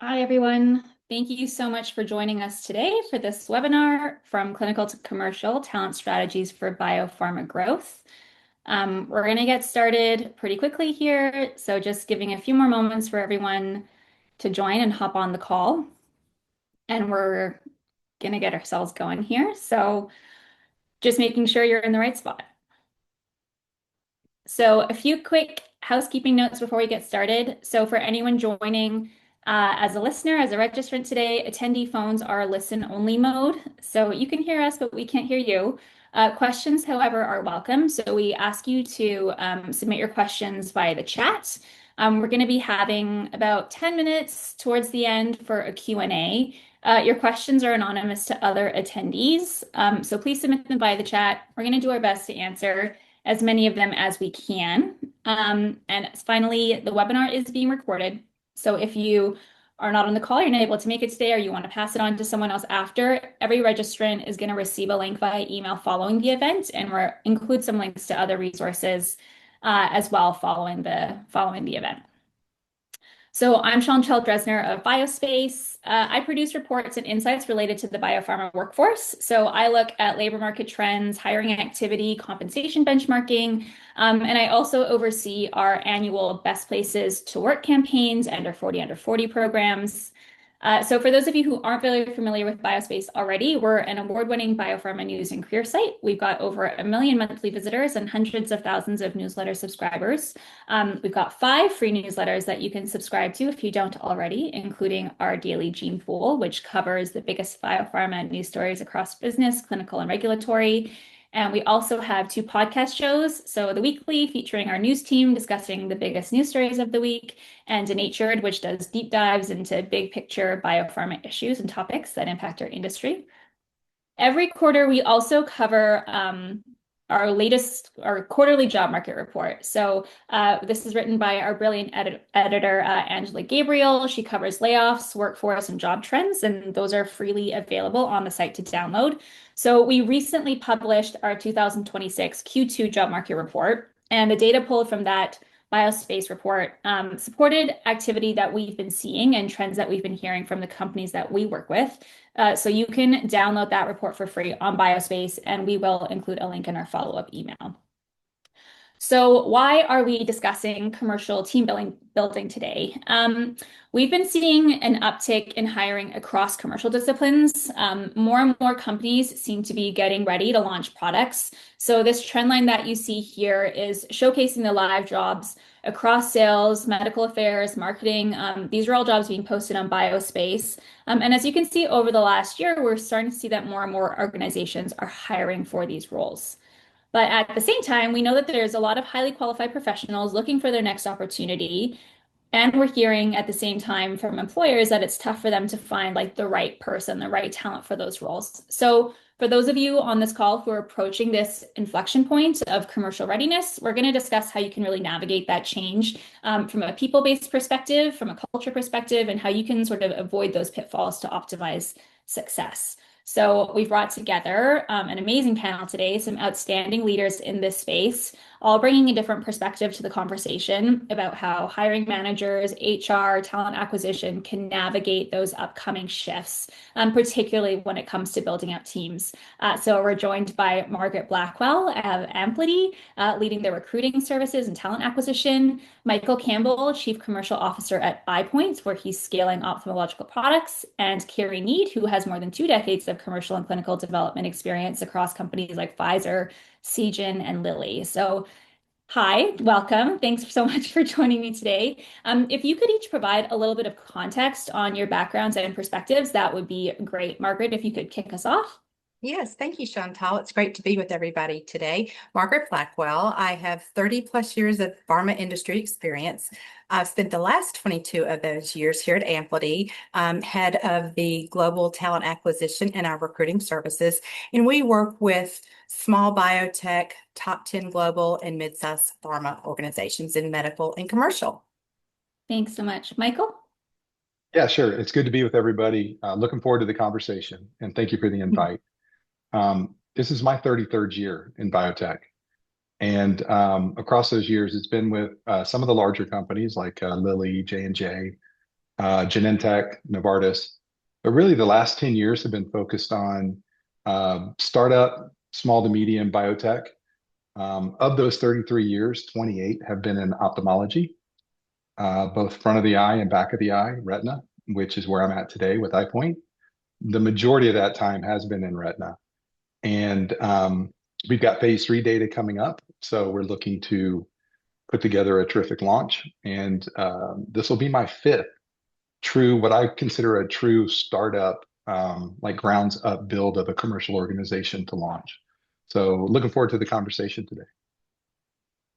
Hi, everyone. Thank you so much for joining us today for this webinar from Clinical to Commercial Talent Strategies for Biopharma Growth. We're going to get started pretty quickly here, so just giving a few more moments for everyone to join and hop on the call. And we're going to get ourselves going here. So just making sure you're in the right spot. So a few quick housekeeping notes before we get started. So for anyone joining as a listener, as a registrant today, attendee phones are listen-only mode. So you can hear us, but we can't hear you. Questions, however, are welcome. So we ask you to submit your questions via the chat. We're going to be having about 10 minutes towards the end for a Q&A. Your questions are anonymous to other attendees, so please submit them via the chat. We're going to do our best to answer as many of them as we can. And finally, the webinar is being recorded. So if you are not on the call, you're not able to make it today, or you want to pass it on to someone else after, every registrant is going to receive a link via email following the event, and we'll include some links to other resources as well following the event. So I'm Chantal Dresner of BioSpace. I produce reports and insights related to the biopharma workforce. So I look at labor market trends, hiring activity, compensation benchmarking, and I also oversee our annual Best Places to Work campaigns and our 40 Under 40 programs. So for those of you who aren't very familiar with BioSpace already, we're an award-winning biopharma news and career site. We've got over 1 million monthly visitors and hundreds of thousands of newsletter subscribers. We've got 5 free newsletters that you can subscribe to if you don't already, including our daily Gene Pool, which covers the biggest biopharma news stories across business, clinical, and regulatory. And we also have 2 podcast shows. So the weekly featuring our news team discussing the biggest news stories of the week, and Denatured, which does deep dives into big picture biopharma issues and topics that impact our industry. Every quarter, we also cover our quarterly job market report. So this is written by our brilliant editor, Angela Gabriel. She covers layoffs, workforce, and job trends, and those are freely available on the site to download. So we recently published our 2026 Q2 job market report, and the data pulled from that BioSpace report supported activity that we've been seeing and trends that we've been hearing from the companies that we work with. So you can download that report for free on BioSpace, and we will include a link in our follow-up email. So why are we discussing commercial team building today? We've been seeing an uptick in hiring across commercial disciplines. More and more companies seem to be getting ready to launch products. So this trend line that you see here is showcasing the live jobs across sales, medical affairs, marketing. These are all jobs being posted on BioSpace. And as you can see over the last year, we're starting to see that more and more organizations are hiring for these roles. But at the same time, we know that there's a lot of highly qualified professionals looking for their next opportunity. And we're hearing at the same time from employers that it's tough for them to find like the right person, the right talent for those roles. So for those of you on this call who are approaching this inflection point of commercial readiness, we're going to discuss how you can really navigate that change from a people-based perspective, from a culture perspective, and how you can sort of avoid those pitfalls to optimize success. So we've brought together an amazing panel today, some outstanding leaders in this space, all bringing a different perspective to the conversation about how hiring managers, HR, talent acquisition can navigate those upcoming shifts, particularly when it comes to building out teams. So we're joined by Margaret Blackwell of Amplity, leading their recruiting services and talent acquisition, Michael Campbell, Chief Commercial Officer at EyePoint, where he's scaling ophthalmological products, and Carrie Need, who has more than 2 decades of commercial and clinical development experience across companies like Pfizer, Seagen, and Lilly. So hi, welcome. Thanks so much for joining me today. If you could each provide a little bit of context on your backgrounds and perspectives, that would be great. Margaret, if you could kick us off. Yes, thank you, Chantal. It's great to be with everybody today. Margaret Blackwell. I have 30 plus years of pharma industry experience. I've spent the last 22 of those years here at Amplity, head of the global talent acquisition and our recruiting services. And we work with small biotech, top 10 global and mid-sized pharma organizations in medical and commercial. Thanks so much. Michael? Yeah, sure. It's good to be with everybody. Looking forward to the conversation, and thank you for the invite. This is my 33rd year in biotech. And across those years, it's been with some of the larger companies like Lilly, J&J, Genentech, Novartis. But really, the last 10 years have been focused on startup, small to medium biotech. Of those 33 years, 28 have been in ophthalmology, both front of the eye and back of the eye, retina, which is where I'm at today with EyePoint. The majority of that time has been in retina. And we've got phase 3 data coming up. So we're looking to put together a terrific launch. And this will be my fifth true, what I consider a true startup, like grounds up build of a commercial organization to launch. So looking forward to the conversation today.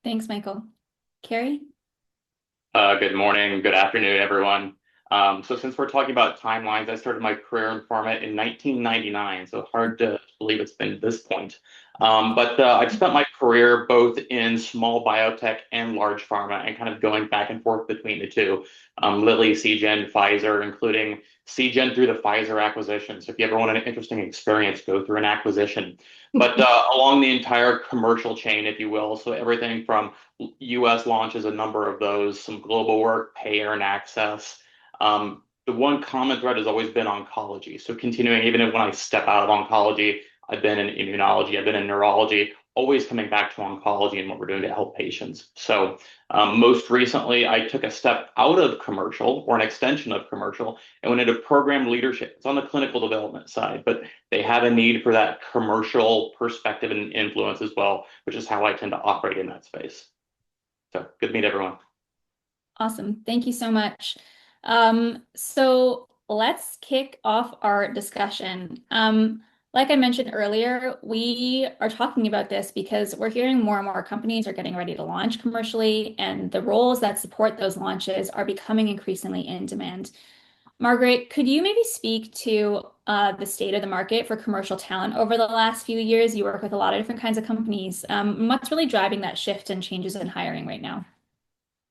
Thanks, Michael. Carrie? Good morning, good afternoon, everyone. So since we're talking about timelines, I started my career in pharma in 1999, so hard to believe it's been this point. But I've spent my career both in small biotech and large pharma and kind of going back and forth between the two. Lilly, Seagen, Pfizer, including Seagen through the Pfizer acquisition. So if you ever want an interesting experience, go through an acquisition. But along the entire commercial chain, if you will, so everything from US launches, a number of those, some global work, payer and access. The one common thread has always been oncology. So continuing, even when I step out of oncology, I've been in immunology, I've been in neurology, always coming back to oncology and what we're doing to help patients. So most recently, I took a step out of commercial or an extension of commercial and went into program leadership. It's on the clinical development side, but they have a need for that commercial perspective and influence as well, which is how I tend to operate in that space. So good to meet everyone. Awesome. Thank you so much. So let's kick off our discussion. Like I mentioned earlier, we are talking about this because we're hearing more and more companies are getting ready to launch commercially, and the roles that support those launches are becoming increasingly in demand. Margaret, could you maybe speak to the state of the market for commercial talent over the last few years? You work with a lot of different kinds of companies. What's really driving that shift and changes in hiring right now?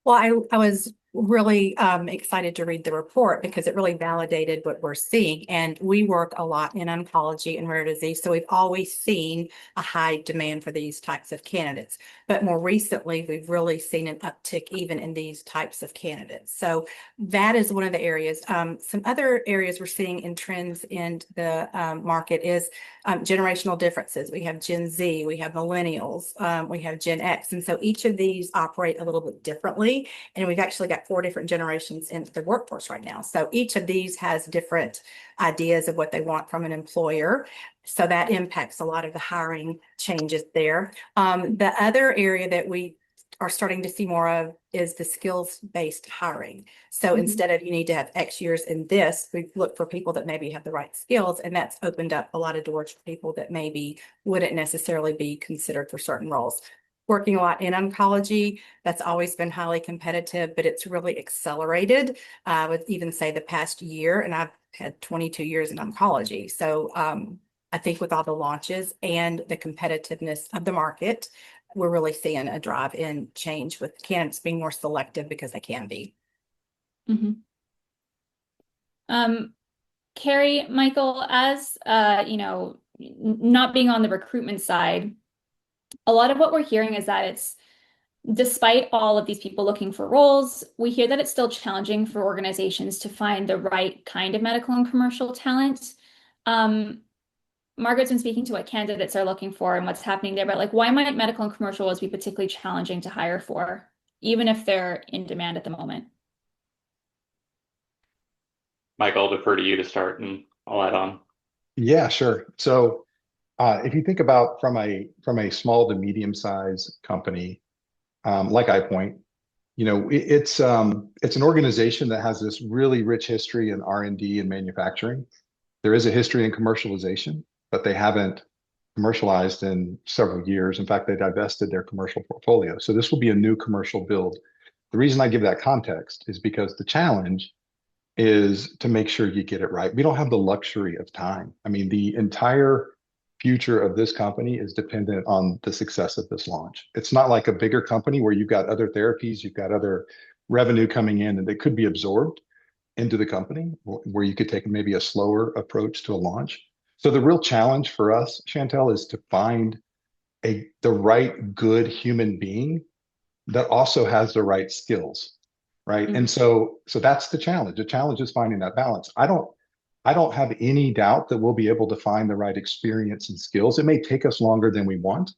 Well, I was really excited to read the report because it really validated what we're seeing. And we work a lot in oncology and rare disease. So we've always seen a high demand for these types of candidates. But more recently, we've really seen an uptick even in these types of candidates. So that is one of the areas. Some other areas we're seeing in trends in the market is generational differences. We have Gen Z, we have millennials, we have Gen X. And so each of these operate a little bit differently. And we've actually got 4 different generations in the workforce right now. So each of these has different ideas of what they want from an employer. So that impacts a lot of the hiring changes there. The other area that we are starting to see more of is the skills-based hiring. So instead of you need to have X years in this, we look for people that maybe have the right skills, and that's opened up a lot of doors for people that maybe wouldn't necessarily be considered for certain roles. Working a lot in oncology, that's always been highly competitive, but it's really accelerated. I would even say the past year, and I've had 22 years in oncology. So I think with all the launches and the competitiveness of the market, we're really seeing a drive in change with candidates being more selective because they can be. Carrie, Michael, as not being on the recruitment side, a lot of what we're hearing is that it's despite all of these people looking for roles, we hear that it's still challenging for organizations to find the right kind of medical and commercial talent. Margaret's been speaking to what candidates are looking for and what's happening there, but like, why might medical and commercial roles be particularly challenging to hire for, even if they're in demand at the moment? Michael, I'll defer to you to start and I'll add on. Yeah, sure. So if you think about from a small to medium sized company like iPoint, it's an organization that has this really rich history in R&D and manufacturing. There is a history in commercialization, but they haven't commercialized in several years. In fact, they divested their commercial portfolio. So this will be a new commercial build. The reason I give that context is because the challenge is to make sure you get it right. We don't have the luxury of time. I mean, the entire future of this company is dependent on the success of this launch. It's not like a bigger company where you've got other therapies, you've got other revenue coming in, and they could be absorbed into the company where you could take maybe a slower approach to a launch. So the real challenge for us, Chantel, is to find the right good human being that also has the right skills. right? Mhm. And so that's the challenge. The challenge is finding that balance. I don't have any doubt that we'll be able to find the right experience and skills. It may take us longer than we want,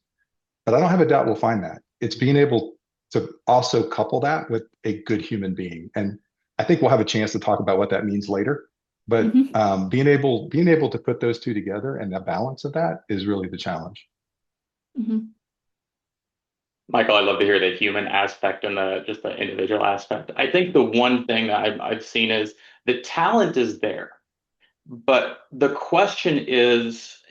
but I don't have a doubt we'll find that. It's being able to also couple that with a good human being. And I think we'll have a chance to talk about what that means later. But Mhm. being able to put those two together and the balance of that is really the challenge. Mhm. Michael, I love to hear the human aspect and the just the individual aspect. I think the one thing that I've seen is the talent is there, but the question is,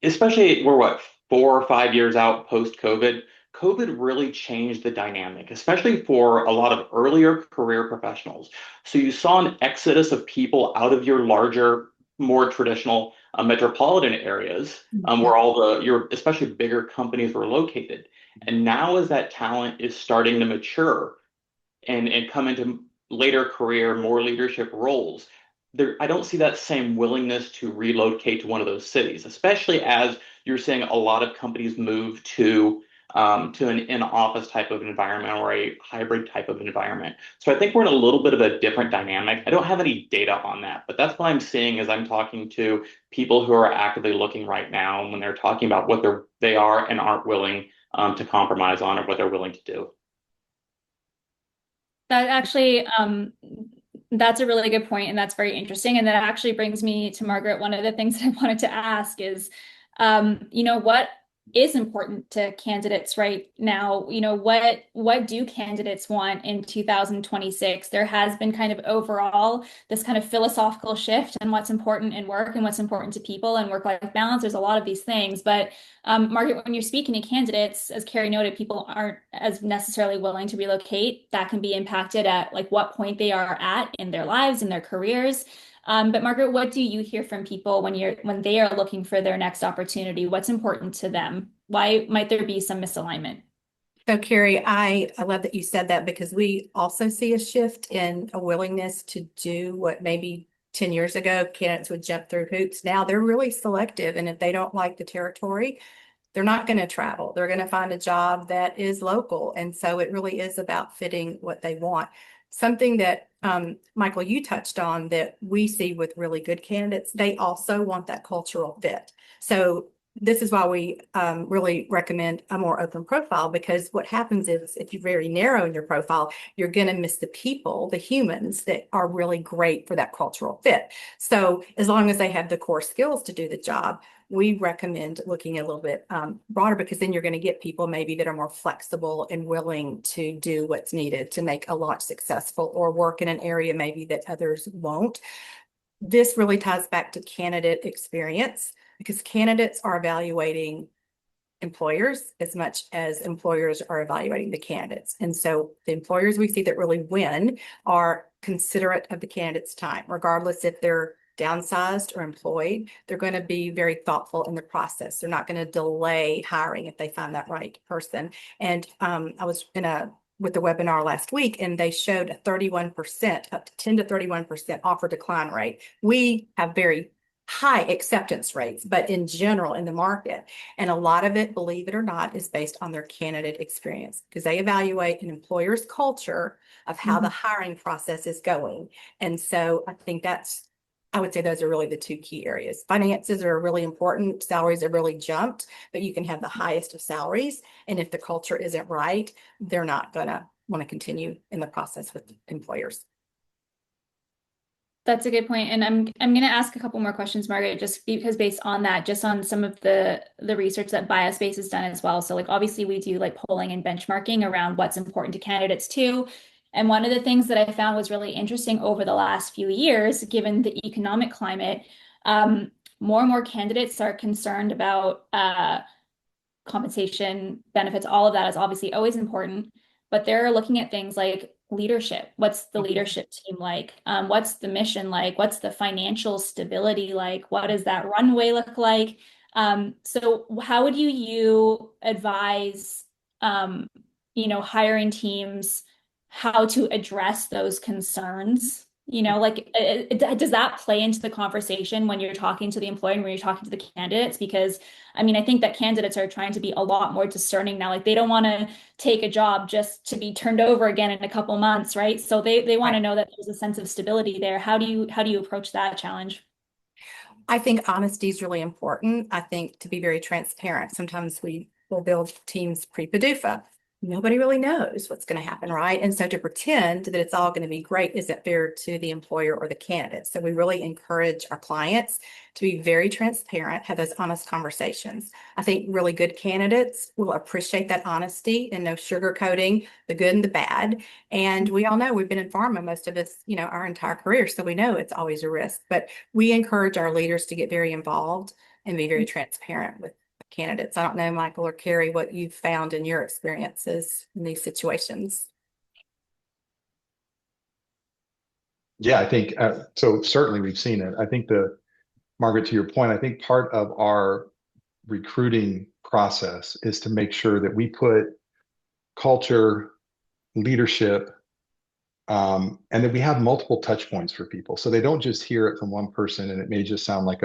especially we're what, 4 or 5 years out post COVID. COVID really changed the dynamic, especially for a lot of earlier career professionals. So you saw an exodus of people out of your larger, more traditional metropolitan areas, Mhm. where all your especially bigger companies were located. And now, as that talent is starting to mature and come into later career, more leadership roles, I don't see that same willingness to relocate to one of those cities, especially as you're seeing a lot of companies move to an in-office type of environment or a hybrid type of environment. So I think we're in a little bit of a different dynamic. I don't have any data on that, but that's what I'm seeing as I'm talking to people who are actively looking right now when they're talking about what they are and aren't willing to compromise on or what they're willing to do. That actually, that's a really good point, and that's very interesting. And that actually brings me to Margaret. One of the things that I wanted to ask is, what is important to candidates right now? What do candidates want in 2026? There has been kind of overall this kind of philosophical shift in what's important in work and what's important to people and work-life balance. There's a lot of these things, but Margaret, when you're speaking to candidates, as Carrie noted, people aren't as necessarily willing to relocate. That can be impacted at like what point they are at in their lives, in their careers. But Margaret, what do you hear from people when they are looking for their next opportunity? What's important to them? Why might there be some misalignment? So Carrie, I love that you said that because we also see a shift in a willingness to do what maybe 10 years ago candidates would jump through hoops. Now they're really selective. And if they don't like the territory, they're not going to travel. They're going to find a job that is local. And so it really is about fitting what they want. Something that Michael, you touched on that we see with really good candidates, they also want that cultural fit. So this is why we really recommend a more open profile, because what happens is if you're very narrow in your profile, you're going to miss the people, the humans that are really great for that cultural fit. So as long as they have the core skills to do the job, we recommend looking a little bit broader, because then you're going to get people maybe that are more flexible and willing to do what's needed to make a launch successful or work in an area maybe that others won't. This really ties back to candidate experience, because candidates are evaluating employers as much as employers are evaluating the candidates. And so the employers we see that really win are considerate of the candidate's time, regardless if they're downsized or employed. They're going to be very thoughtful in the process. They're not going to delay hiring if they find that right person. And I was with the webinar last week, and they showed a 31%, up to 10 to 31% offer decline rate. We have very high acceptance rates, but in general in the market. And a lot of it, believe it or not, is based on their candidate experience, because they evaluate an employer's culture of how the Mhm. hiring process is going. And so I would say those are really the two key areas. Finances are really important. Salaries are really jumped, but you can have the highest of salaries. And if the culture isn't right, they're not going to want to continue in the process with employers. That's a good point. And I'm going to ask a couple more questions, Margaret, just because based on that, just on some of the research that BioSpace has done as well. So like obviously we do like polling and benchmarking around what's important to candidates too. And one of the things that I found was really interesting over the last few years, given the economic climate, more and more candidates are concerned about compensation, benefits, all of that is obviously always important, but they're looking at things like leadership. What's the leadership team like? What's the mission like? What's the financial stability like? What does that runway look like? So how would you advise, hiring teams how to address those concerns? You know, like, does that play into the conversation when you're talking to the employer and when you're talking to the candidates? Because, I mean, I think that candidates are trying to be a lot more discerning now. Like, they don't want to take a job just to be turned over again in a couple months, right? So they want Right. to know that there's a sense of stability there. How do you approach that challenge? I think honesty is really important. I think to be very transparent. Sometimes we will build teams pre-PDUFA. Nobody really knows what's going to happen, right? And so to pretend that it's all going to be great isn't fair to the employer or the candidate. So we really encourage our clients to be very transparent, have those honest conversations. I think really good candidates will appreciate that honesty and no sugarcoating the good and the bad. And we all know we've been in pharma, most of us, our entire career. So we know it's always a risk, but we encourage our leaders to get very involved and be very transparent with candidates. I don't know, Michael or Carrie, what you've found in your experiences in these situations. Yeah, I think so. Certainly, we've seen it. I think Margaret, to your point, I think part of our recruiting process is to make sure that we put culture, leadership, and that we have multiple touch points for people, so they don't just hear it from one person, and it may just sound like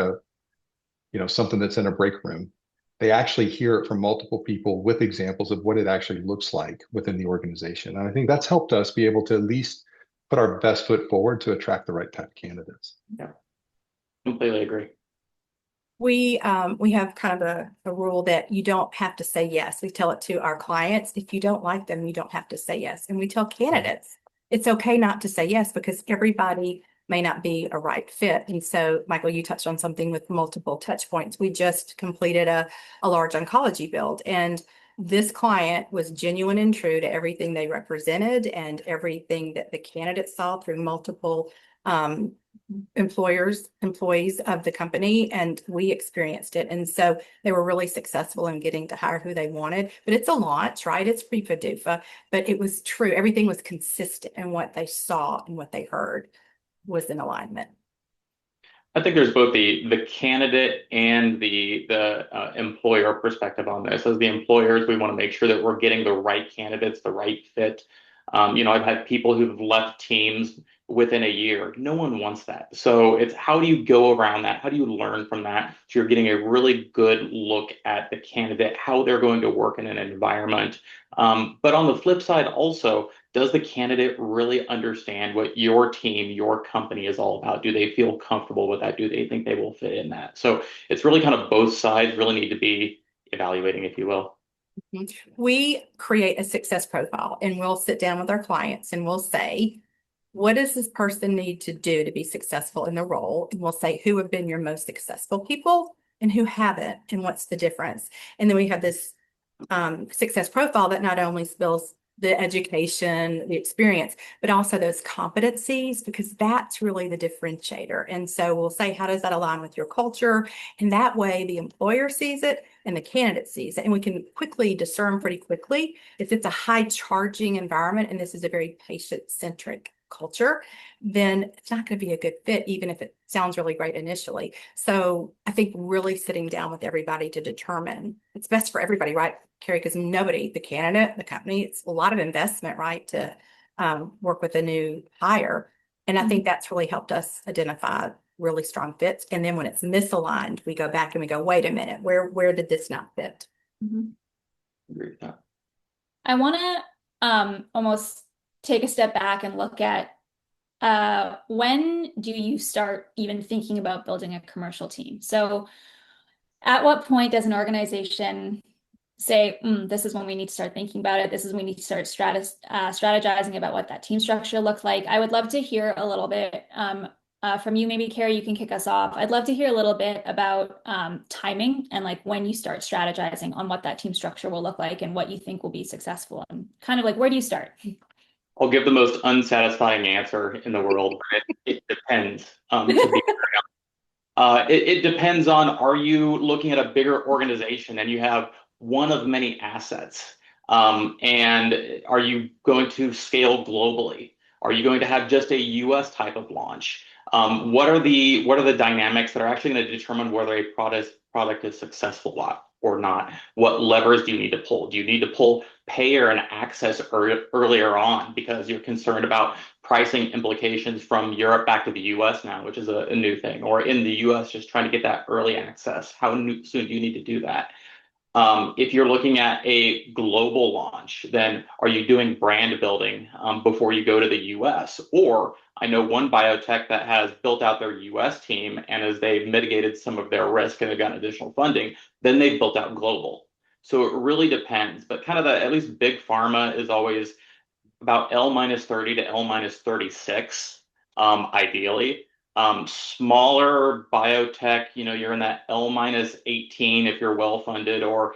something that's in a break room. They actually hear it from multiple people with examples of what it actually looks like within the organization. And I think that's helped us be able to at least put our best foot forward to attract the right type of candidates. Yeah, completely agree. We have kind of a rule that you don't have to say yes. We tell it to our clients. If you don't like them, you don't have to say yes. And we tell candidates it's okay not to say yes because everybody may not be a right fit. And so, Michael, you touched on something with multiple touch points. We just completed a large oncology build, and this client was genuine and true to everything they represented and everything that the candidates saw through multiple employees of the company, and we experienced it. And so they were really successful in getting to hire who they wanted. But it's a launch, right? It's pre-PDUFA, but it was true. Everything was consistent, and what they saw and what they heard was in alignment. I think there's both the candidate and the employer perspective on this. As the employers, we want to make sure that we're getting the right candidates, the right fit. I've had people who've left teams within a year. No one wants that. So it's how do you go around that? How do you learn from that? So you're getting a really good look at the candidate, how they're going to work in an environment. But on the flip side, also, does the candidate really understand what your team, your company is all about? Do they feel comfortable with that? Do they think they will fit in that? So it's really kind of both sides really need to be evaluating, if you will. We create a success profile, and we'll sit down with our clients and we'll say, what does this person need to do to be successful in the role? And we'll say, who have been your most successful people and who haven't, and what's the difference? And then we have this success profile that not only spells the education, the experience, but also those competencies, because that's really the differentiator. And so we'll say, how does that align with your culture? And that way the employer sees it and the candidate sees it. And we can quickly discern pretty quickly if it's a high charging environment and this is a very patient-centric culture, then it's not going to be a good fit, even if it sounds really great initially. So I think really sitting down with everybody to determine it's best for everybody, right, Carrie? Because nobody, the candidate, the company, it's a lot of investment, right, to work with a new hire. And I think that's really helped us identify really strong fits. And then when it's misaligned, we go back and we go, wait a minute, where did this not fit? Agree with that. I want to almost take a step back and look at when do you start even thinking about building a commercial team? So at what point does an organization say, this is when we need to start thinking about it. This is when we need to start strategizing about what that team structure looks like. I would love to hear a little bit from you. Maybe Carrie, you can kick us off. I'd love to hear a little bit about timing and like when you start strategizing on what that team structure will look like and what you think will be successful, and kind of like, where do you start? I'll give the most unsatisfying answer in the world. It depends. It depends on, are you looking at a bigger organization and you have one of many assets? And are you going to scale globally? Are you going to have just a US type of launch? What are the dynamics that are actually going to determine whether a product is successful or not? What levers do you need to pull? Do you need to pull payer and access earlier on because you're concerned about pricing implications from Europe back to the US now, which is a new thing, or in the US, just trying to get that early access? How soon do you need to do that? If you're looking at a global launch, then are you doing brand building before you go to the US? Or I know one biotech that has built out their US team, and as they've mitigated some of their risk and they've gotten additional funding, then they've built out global. So it really depends. But kind of at least big pharma is always about L minus 30 to L minus 36, ideally. Smaller biotech, you're in that L minus 18 if you're well funded, or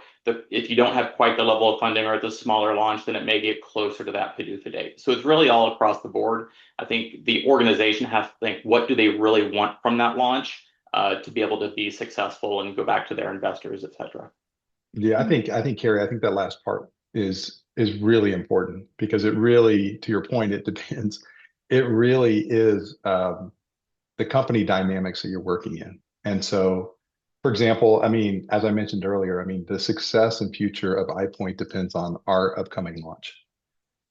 if you don't have quite the level of funding or it's a smaller launch, then it may get closer to that PDUFA date. So it's really all across the board. I think the organization has to think, what do they really want from that launch to be able to be successful and go back to their investors, et cetera. Yeah, I think Carrie, I think that last part is really important because it really, to your point, it depends. It really is the company dynamics that you're working in. And so, for example, I mean, as I mentioned earlier, I mean, the success and future of iPoint depends on our upcoming launch.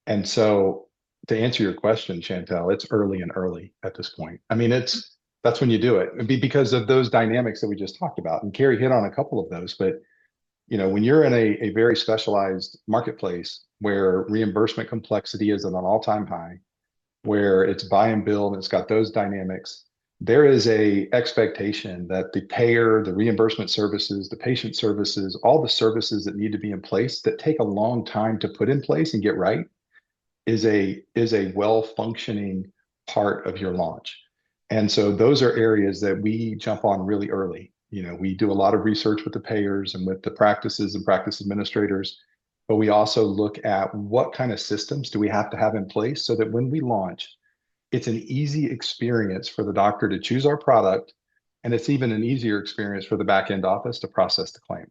And so, to answer your question, Chantel, it's early and early at this point. I mean, that's when you do it because of those dynamics that we just talked about. And Carrie hit on a couple of those, but when you're in a very specialized marketplace where reimbursement complexity is at an all-time high, where it's buy and bill and it's got those dynamics, there is a expectation that the payer, the reimbursement services, the patient services, all the services that need to be in place that take a long time to put in place and get right is a well-functioning part of your launch. And so those are areas that we jump on really early. We do a lot of research with the payers and with the practices and practice administrators, but we also look at what kind of systems do we have to have in place so that when we launch, it's an easy experience for the doctor to choose our product, and it's even an easier experience for the back end office to process the claim.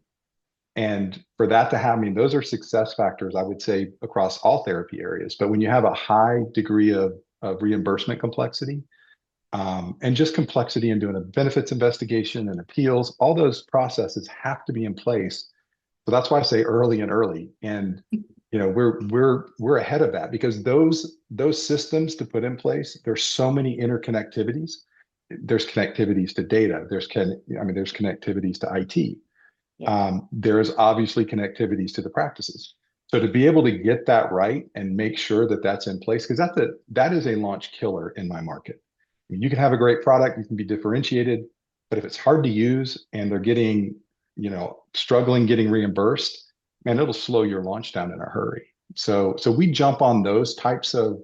And for that to happen, I mean, those are success factors, I would say, across all therapy areas. But when you have a high degree of reimbursement complexity, and just complexity in doing a benefits investigation and appeals, all those processes have to be in place. So that's why I say early and early. And we're ahead of that because those systems to put in place, there's so many interconnectivities. There's connectivities to data. There's connectivities to IT. Yeah. There's obviously connectivities to the practices. So to be able to get that right and make sure that that's in place, because that is a launch killer in my market. I mean, you can have a great product, you can be differentiated, but if it's hard to use and they're getting, struggling getting reimbursed, man, it'll slow your launch down in a hurry. So we jump on those types of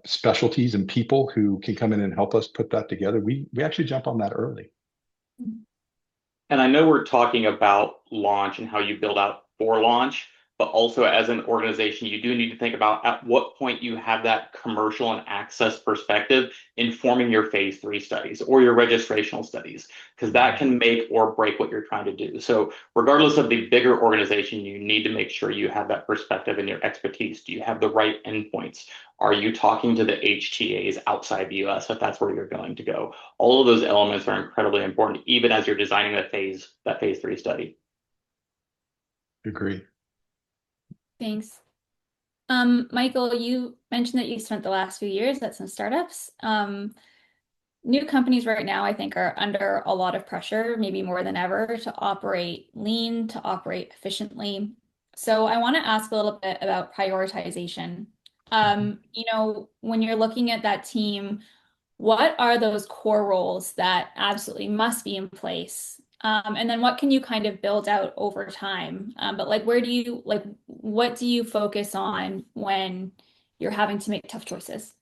specialties and people who can come in and help us put that together. We actually jump on that early. And I know we're talking about launch and how you build out for launch, but also as an organization, you do need to think about at what point you have that commercial and access perspective informing your phase 3 studies or your registrational studies, because that can make or break what you're trying to do. So regardless of the bigger organization, you need to make sure you have that perspective and your expertise. Do you have the right endpoints? Are you talking to the HTAs outside the US if that's where you're going to go? All of those elements are incredibly important, even as you're designing that phase 3 study. Agree. Thanks. Michael, you mentioned that you spent the last few years at some startups. New companies right now, I think, are under a lot of pressure, maybe more than ever, to operate lean, to operate efficiently. So I want to ask a little bit about prioritization. When you're looking at that team, what are those core roles that absolutely must be in place? And then what can you kind of build out over time? But what do you focus on when you're having to make tough choices?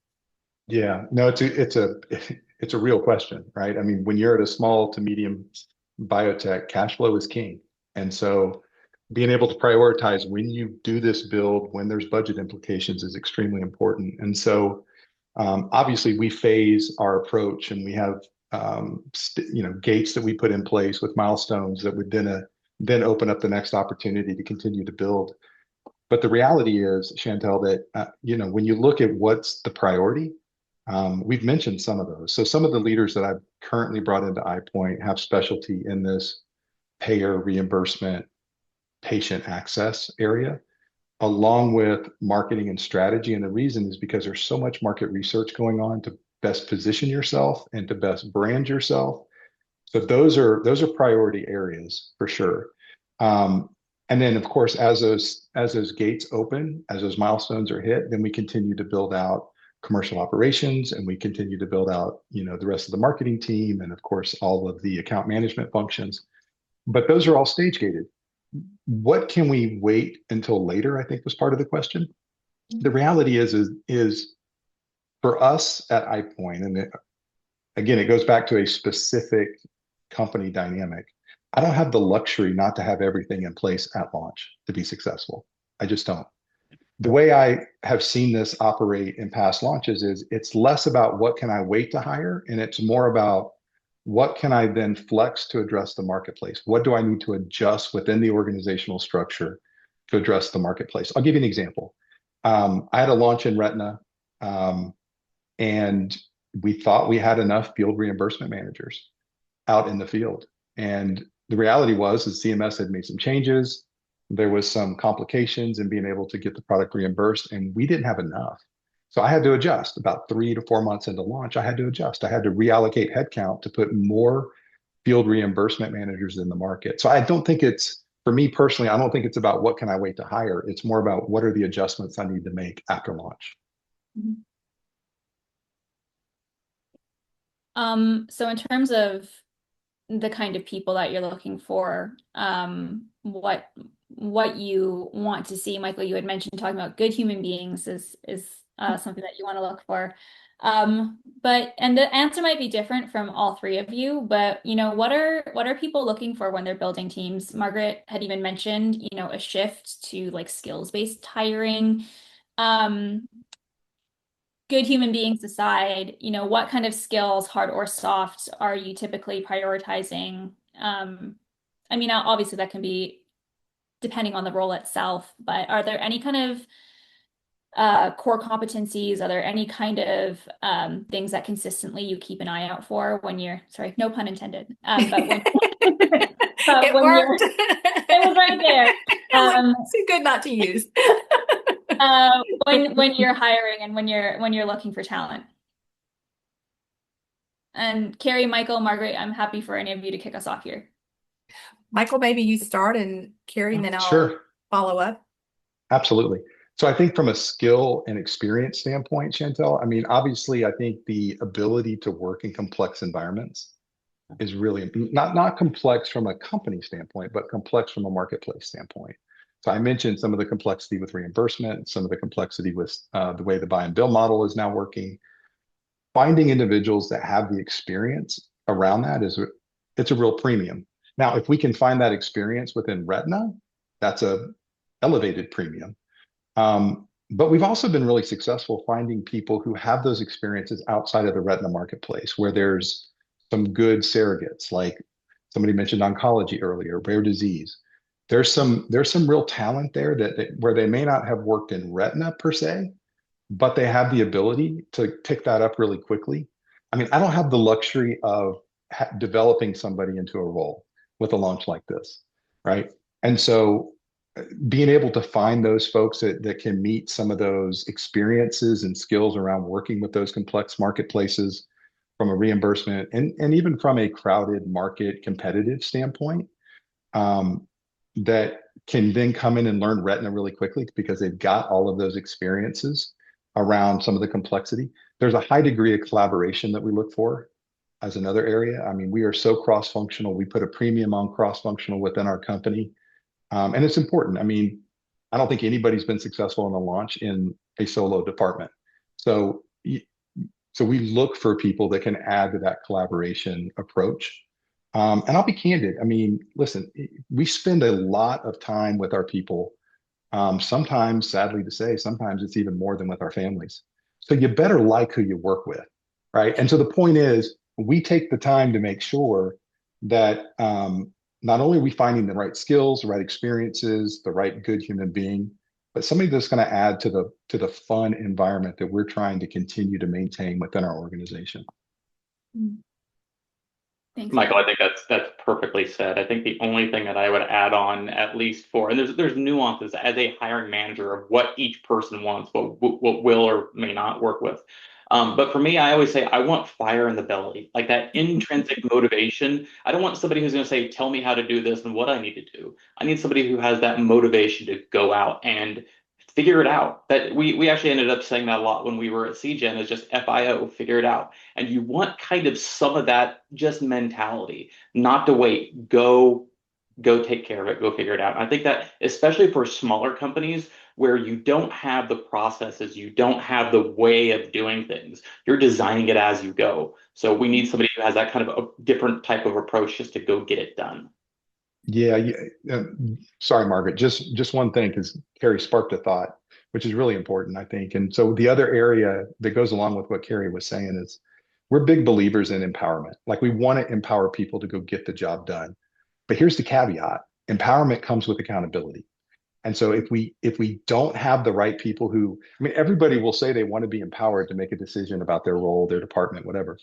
Yeah, no, it's a real question, right? I mean, when you're at a small to medium biotech, cash flow is king. And so being able to prioritize when you do this build, when there's budget implications is extremely important. And so obviously we phase our approach and we have gates that we put in place with milestones that would then open up the next opportunity to continue to build. But the reality is, Chantel, that when you look at what's the priority, we've mentioned some of those. So some of the leaders that I've currently brought into iPoint have specialty in this payer reimbursement, patient access area, along with marketing and strategy. And the reason is because there's so much market research going on to best position yourself and to best brand yourself. So those are priority areas for sure. And then of course, as those gates open, as those milestones are hit, then we continue to build out commercial operations, and we continue to build out, the rest of the marketing team, and of course all of the account management functions. But those are all stage gated. What can we wait until later, I think was part of the question. The reality is for us at iPoint, and again, it goes back to a specific company dynamic. I don't have the luxury not to have everything in place at launch to be successful. I just don't. The way I have seen this operate in past launches is it's less about what can I wait to hire, and it's more about what can I then flex to address the marketplace? What do I need to adjust within the organizational structure to address the marketplace? I'll give you an example. I had a launch in Retina, and we thought we had enough field reimbursement managers out in the field. And the reality was CMS had made some changes. There was some complications in being able to get the product reimbursed, and we didn't have enough. So I had to adjust. About 3 to 4 months into launch, I had to adjust. I had to reallocate headcount to put more field reimbursement managers in the market. So I don't think it's, for me personally, I don't think it's about what can I wait to hire. It's more about what are the adjustments I need to make after launch. So in terms of the kind of people that you're looking for, what you want to see, Michael, you had mentioned talking about good human beings is something that you want to look for. And the answer might be different from all three of you, but what are people looking for when they're building teams? Margaret had even mentioned, a shift to like skills-based hiring. Good human beings aside, what kind of skills, hard or soft, are you typically prioritizing? Obviously that can be depending on the role itself, but are there any kind of core competencies? Are there any kind of things that consistently you keep an eye out for when you're, sorry, no pun intended, but when, it when worked. it was right there. It's good not to use. When you're hiring and when you're looking for talent. And Carrie, Michael, Margaret, I'm happy for any of you to kick us off here. Michael, maybe you start, and Carrie, and then I'll Sure. follow up. Absolutely. So I think from a skill and experience standpoint, Chantel, obviously, I think the ability to work in complex environments is really not complex from a company standpoint, but complex from a marketplace standpoint. So I mentioned some of the complexity with reimbursement, some of the complexity with the way the buy and bill model is now working. Finding individuals that have the experience around that it's a real premium. Now, if we can find that experience within Retina, that's a elevated premium. But we've also been really successful finding people who have those experiences outside of the Retina marketplace, where there's some good surrogates, like somebody mentioned oncology earlier, rare disease. There's some real talent there where they may not have worked in Retina per se, but they have the ability to pick that up really quickly. I don't have the luxury of developing somebody into a role with a launch like this, right? And so being able to find those folks that can meet some of those experiences and skills around working with those complex marketplaces from a reimbursement and even from a crowded market competitive standpoint, that can then come in and learn Retina really quickly because they've got all of those experiences around some of the complexity. There's a high degree of collaboration that we look for as another area. We are so cross-functional. We put a premium on cross-functional within our company. And it's important. I don't think anybody's been successful in a launch in a solo department. So we look for people that can add to that collaboration approach. And I'll be candid. Listen, we spend a lot of time with our people. Sometimes, sadly to say, sometimes it's even more than with our families. So you better like who you work with, right? And so the point is, we take the time to make sure that not only are we finding the right skills, the right experiences, the right good human being, but somebody that's going to add to the fun environment that we're trying to continue to maintain within our organization. Thanks, Michael, I Margaret. think that's perfectly said. I think the only thing that I would add on, at least for, and there's nuances as a hiring manager of what each person wants, what will or may not work with. But for me, I always say I want fire in the belly, like that intrinsic motivation. I don't want somebody who's going to say, "Tell me how to do this and what I need to do." I need somebody who has that motivation to go out and figure it out. That we actually ended up saying that a lot when we were at CGen is just FIO, figure it out. And you want kind of some of that just mentality, not to wait, go take care of it, go figure it out. And I think that especially for smaller companies where you don't have the processes, you don't have the way of doing things, you're designing it as you go. So we need somebody who has that kind of a different type of approach just to go get it done. Yeah, yeah. Sorry, Margaret. Just one thing, because Carrie sparked a thought, which is really important, I think. And so the other area that goes along with what Carrie was saying is we're big believers in empowerment. Like we want to empower people to go get the job done. But here's the caveat: empowerment comes with accountability. And so if we don't have the right people who, I mean, everybody will say they want to be empowered to make a decision about their role, their department, whatever.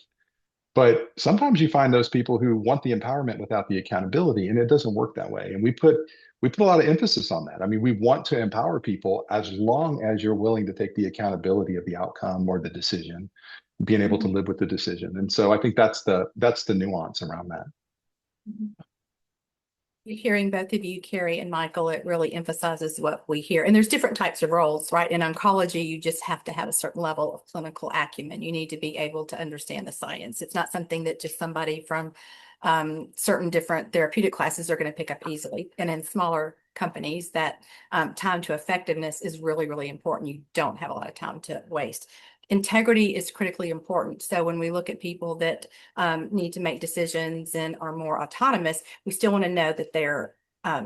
But sometimes you find those people who want the empowerment without the accountability, and it doesn't work that way. And we put a lot of emphasis on that. I mean, we want to empower people as long as you're willing to take the accountability of the outcome or the decision, being able to Mhm. live with the decision. And so I think that's the nuance around that. Mhm. Hearing both of you, Carrie and Michael, it really emphasizes what we hear. And there's different types of roles, right? In oncology, you just have to have a certain level of clinical acumen. You need to be able to understand the science. It's not something that just somebody from certain different therapeutic classes are going to pick up easily. And in smaller companies, that time to effectiveness is really, really important. You don't have a lot of time to waste. Integrity is critically important. So when we look at people that need to make decisions and are more autonomous, we still want to know that they're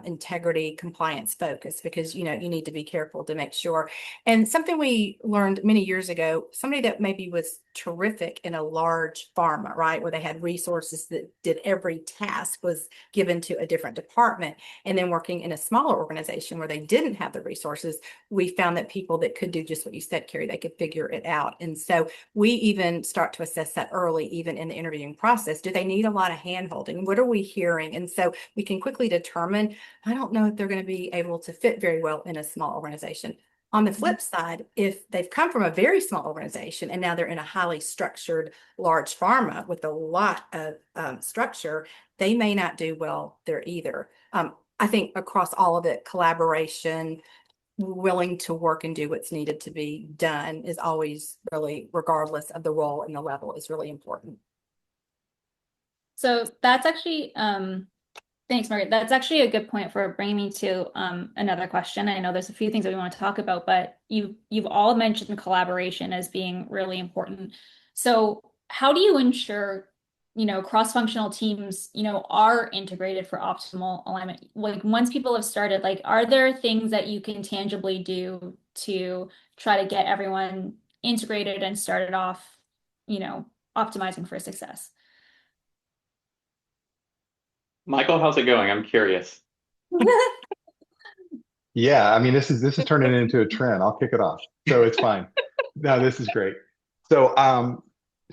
integrity, compliance focused, because you need to be careful to make sure. And something we learned many years ago, somebody that maybe was terrific in a large pharma, right, where they had resources that did every task was given to a different department, and then working in a smaller organization where they didn't have the resources, we found that people that could do just what you said, Carrie, they could figure it out. And so we even start to assess that early, even in the interviewing process. Do they need a lot of hand holding? What are we hearing? And so we can quickly determine, I don't know if they're going to be able to fit very well in a small organization. On the flip side, if they've come from a very small organization and now they're in a highly structured large pharma with a lot of structure, they may not do well there either. I think across all of it, collaboration, willing to work and do what's needed to be done is always really, regardless of the role and the level, is really important. So that's actually, thanks, Margaret. That's actually a good point for bringing me to another question. I know there's a few things that we want to talk about, but you've all mentioned collaboration as being really important. So how do you ensure, cross-functional teams, are integrated for optimal alignment? Like once people have started, like, are there things that you can tangibly do to try to get everyone integrated and started off, optimizing for success? Michael, how's it going? I'm curious. Yeah, I mean, this is turning into a trend. I'll kick it off. So it's fine. No, this is great. So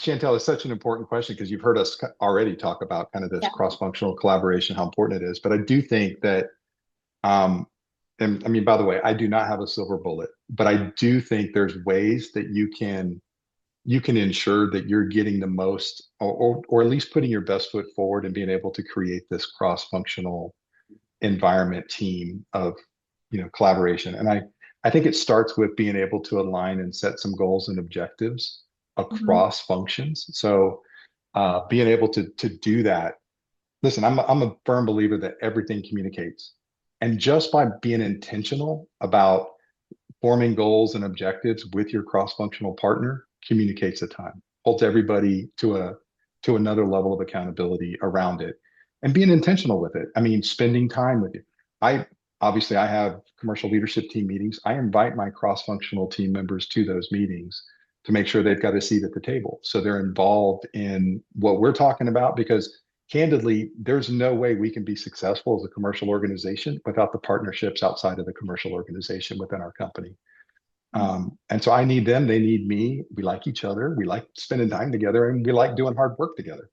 Chantel, is such an important question because you've heard us already talk about kind of this Yeah. cross-functional collaboration, how important it is. But I do think that um and I mean, by the way, I do not have a silver bullet, but I do think there's ways that you can ensure that you're getting the most, or at least putting your best foot forward and being able to create this cross-functional environment team of collaboration. And I think it starts with being able to align and set some goals and objectives Mhm. across functions. So being able to do that. Listen, I'm a firm believer that everything communicates. And just by being intentional about forming goals and objectives with your cross-functional partner communicates a ton, holds everybody to another level of accountability around it, and being intentional with it. I mean, spending time with you. I obviously I have commercial leadership team meetings. I invite my cross-functional team members to those meetings to make sure they've got a seat at the table, so they're involved in what we're talking about. Because candidly, there's no way we can be successful as a commercial organization without the partnerships outside of the commercial organization within our company. And so I need them, they need me. We like each other. We like spending time together, and we like doing hard work together.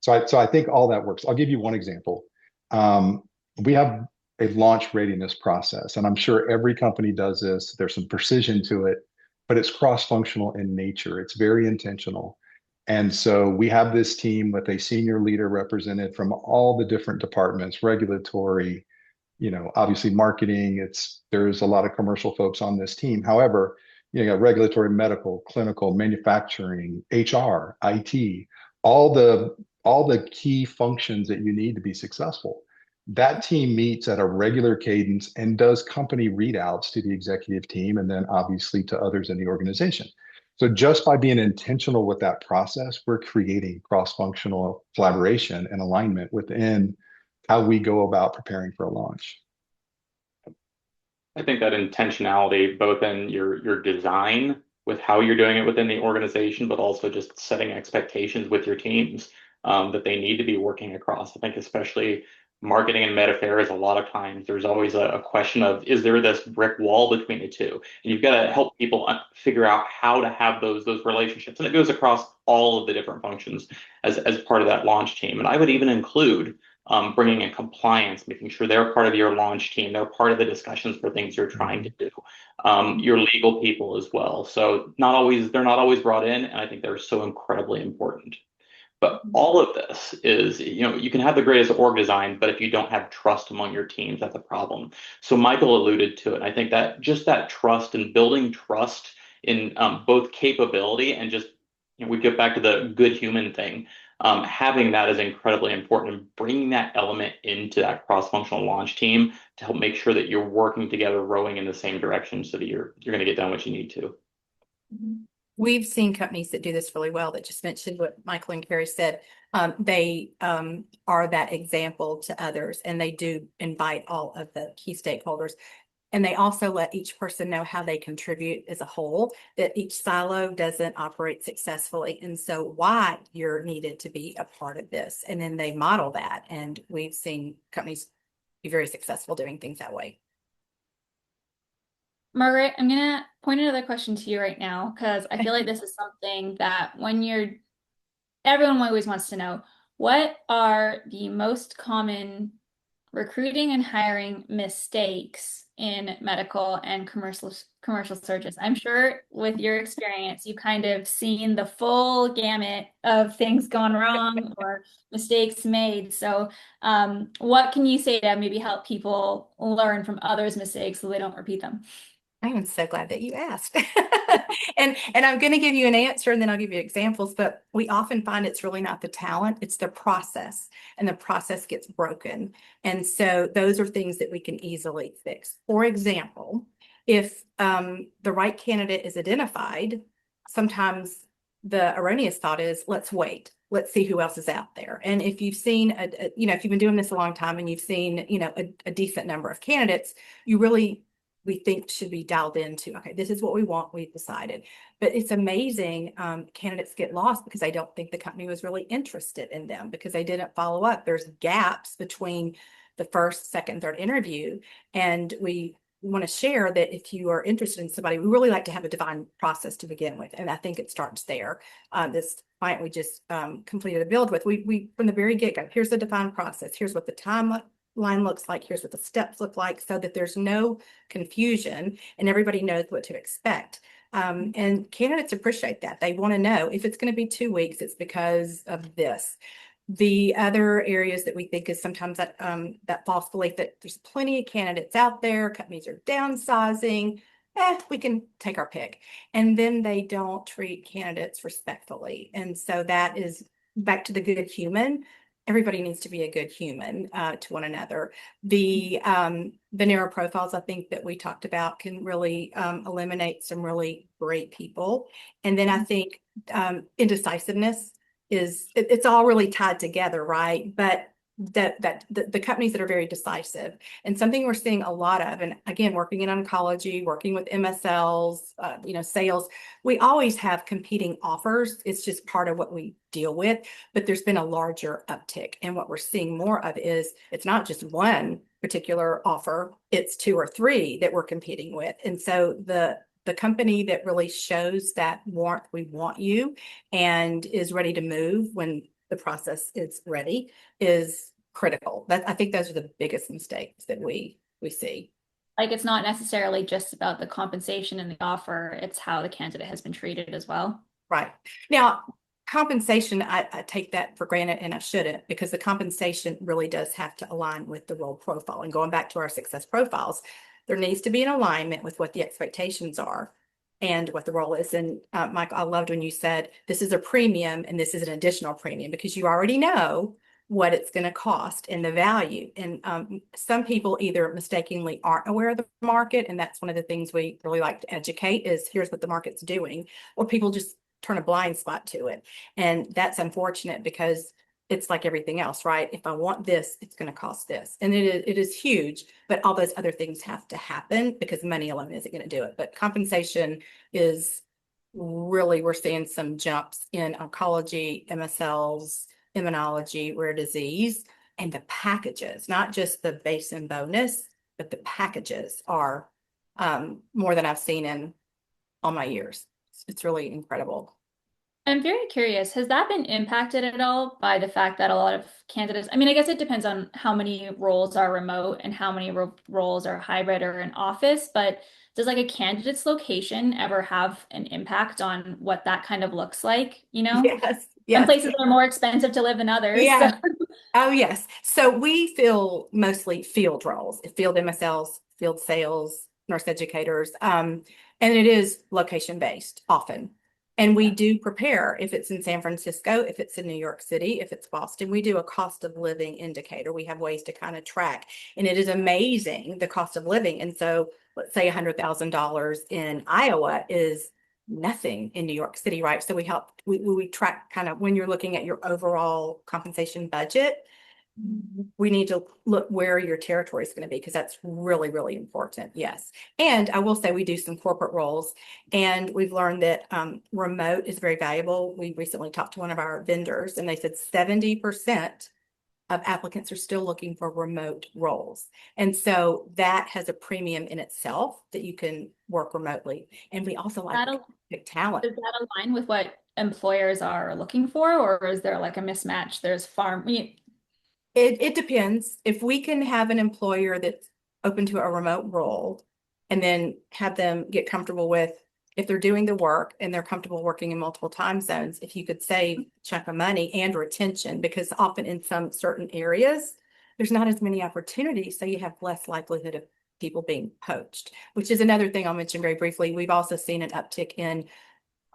So I think all that works. I'll give you one example. Um, we have a launch readiness process, and I'm sure every company does this. There's some precision to it, but it's cross-functional in nature. It's very intentional. And so we have this team with a senior leader represented from all the different departments, regulatory, obviously marketing. There's a lot of commercial folks on this team. However, you got regulatory, medical, clinical, manufacturing, HR, IT, all the key functions that you need to be successful. That team meets at a regular cadence and does company readouts to the executive team and then obviously to others in the organization. So just by being intentional with that process, we're creating cross-functional collaboration and alignment within how we go about preparing for a launch. I think that intentionality, both in your design with how you're doing it within the organization, but also just setting expectations with your teams that they need to be working across. I think especially marketing and med affairs, a lot of times there's always a question of, is there this brick wall between the two? And you've got to help people figure out how to have those relationships. And it goes across all of the different functions as part of that launch team. And I would even include bringing in compliance, making sure they're part of your launch team. They're part of the discussions for things you're trying to do. Your legal people as well. So they're not always brought in, and I think they're so incredibly important. But all of this is, you can have the greatest org design, but if you don't have trust among your teams, that's a problem. So Michael alluded to it. And I think that just that trust and building trust in both capability and just, we get back to the good human thing. Having that is incredibly important, and bringing that element into that cross-functional launch team to help make sure that you're working together, rowing in the same direction, so that you're going to get done what you need to. We've seen companies that do this really well, that just mentioned what Michael and Carrie said. They are that example to others, and they do invite all of the key stakeholders. And they also let each person know how they contribute as a whole, that each silo doesn't operate successfully. And so why you're needed to be a part of this. And then they model that. And we've seen companies be very successful doing things that way. Margaret, I'm going to point another question to you right now, because I feel like this is something that everyone always wants to know. What are the most common recruiting and hiring mistakes in medical and commercial searches? I'm sure with your experience, you've kind of seen the full gamut of things gone wrong or mistakes made. So what can you say to maybe help people learn from others' mistakes so they don't repeat them? I am so glad that you asked. And I'm going to give you an answer, and then I'll give you examples, but we often find it's really not the talent, it's the process, and the process gets broken. And so those are things that we can easily fix. For example, if the right candidate is identified, sometimes the erroneous thought is, let's wait. Let's see who else is out there. And if you've seen, if you've been doing this a long time and you've seen, a decent number of candidates, we think should be dialed into, okay, this is what we want, we've decided. But it's amazing, candidates get lost because they don't think the company was really interested in them, because they didn't follow up. There's gaps between the first, second, third interview. And we want to share that if you are interested in somebody, we really like to have a defined process to begin with. And I think it starts there. This client we just completed a build with, we from the very get-go, here's the defined process, here's what the timeline looks like, here's what the steps look like, so that there's no confusion and everybody knows what to expect. And candidates appreciate that. They want to know if it's going to be 2 weeks, it's because of this. The other areas that we think is sometimes that false belief that there's plenty of candidates out there, companies are downsizing, we can take our pick. And then they don't treat candidates respectfully. And so that is back to the good human. Everybody needs to be a good human to one another. The narrow profiles, I think, that we talked about can really eliminate some really great people. And then I think indecisiveness it's all really tied together, right? But the companies that are very decisive, and something we're seeing a lot of, and again, working in oncology, working with MSLs, sales, we always have competing offers. It's just part of what we deal with, but there's been a larger uptick. And what we're seeing more of is it's not just one particular offer, it's 2 or 3 that we're competing with. And so the company that really shows that warmth, we want you, and is ready to move when the process is ready is critical. I think those are the biggest mistakes that we see. Like it's not necessarily just about the compensation and the offer, it's how the candidate has been treated as well. Right. Now, compensation, I take that for granted and I shouldn't, because the compensation really does have to align with the role profile. And going back to our success profiles, there needs to be an alignment with what the expectations are and what the role is. And Mike, I loved when you said this is a premium and this is an additional premium, because you already know what it's going to cost and the value. And some people either mistakenly aren't aware of the market, and that's one of the things we really like to educate is here's what the market's doing, or people just turn a blind spot to it. And that's unfortunate, because it's like everything else, right? If I want this, it's going to cost this. And it is huge, but all those other things have to happen, because money alone isn't going to do it. But compensation is really, we're seeing some jumps in oncology, MSLs, immunology, rare disease, and the packages, not just the base and bonus, but the packages are more than I've seen in all my years. It's really incredible. I'm very curious, has that been impacted at all by the fact that a lot of candidates, I mean, I guess it depends on how many roles are remote and how many roles are hybrid or in office, but does like a candidate's location ever have an impact on what that kind of looks like, you know? Yes, Some yes. places are more expensive to live than others. So. Yeah. Oh, yes. So we fill mostly field roles, field MSLs, field sales, nurse educators, and it is location based often. And we do prepare if it's in San Francisco, if it's in New York City, if it's Boston, we do a cost of living indicator. We have ways to kind of track, and it is amazing the cost of living. And so let's say $100,000 in Iowa is nothing in New York City, right? So we track kind of when you're looking at your overall compensation budget, we need to look where your territory is going to be, because that's really, really important. Yes. And I will say we do some corporate roles, and we've learned that remote is very valuable. We recently talked to one of our vendors, and they said 70% of applicants are still looking for remote roles. And so that has a premium in itself, that you can work remotely. And we also like talent. Does that align with what employers are looking for, or is there like a mismatch? There's It depends. If we can have an employer that's open to a remote role, and then have them get comfortable with, if they're doing the work and they're comfortable working in multiple time zones, if you could save a chunk of money and retention, because often in some certain areas, there's not as many opportunities. So you have less likelihood of people being poached, which is another thing I'll mention very briefly. We've also seen an uptick in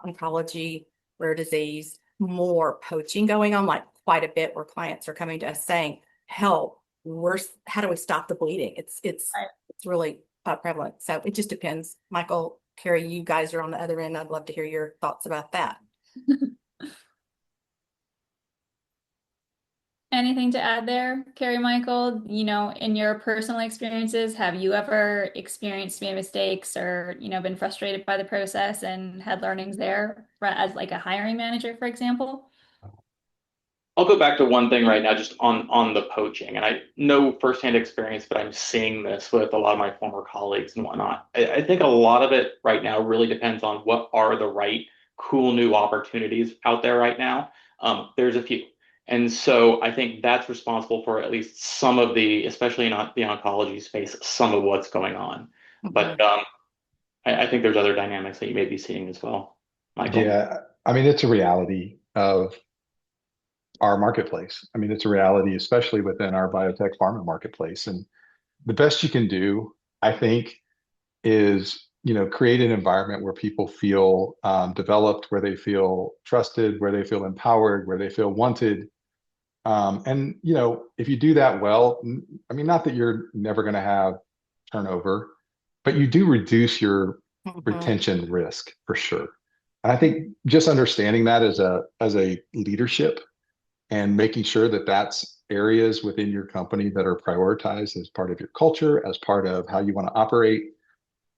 oncology, rare disease, more poaching going on, like quite a bit, where clients are coming to us saying, help, how do we stop the bleeding? It's really prevalent. So it just depends. Michael, Carrie, you guys are on the other end. I'd love to hear your thoughts about that. Anything to add there, Carrie, Michael? You know, in your personal experiences, have you ever experienced made mistakes or, you know, been frustrated by the process and had learnings there as like a hiring manager, for example? I'll go back to one thing right now, just on the poaching. And I know firsthand experience, but I'm seeing this with a lot of my former colleagues and whatnot. I think a lot of it right now really depends on what are the right cool new opportunities out there right now. There's a few. And so I think that's responsible for at least some of the, especially in the oncology space, some of what's going on. But I think there's other dynamics that you may be seeing as well, Michael. Yeah, I mean, it's a reality of our marketplace. I mean, it's a reality, especially within our biotech pharma marketplace. And the best you can do, I think, is, you know, create an environment where people feel developed, where they feel trusted, where they feel empowered, where they feel wanted. And, you know, if you do that well, I mean, not that you're never going to have turnover, but you do reduce your retention risk for sure. And I think just understanding that as a leadership and making sure that that's areas within your company that are prioritized as part of your culture, as part of how you want to operate.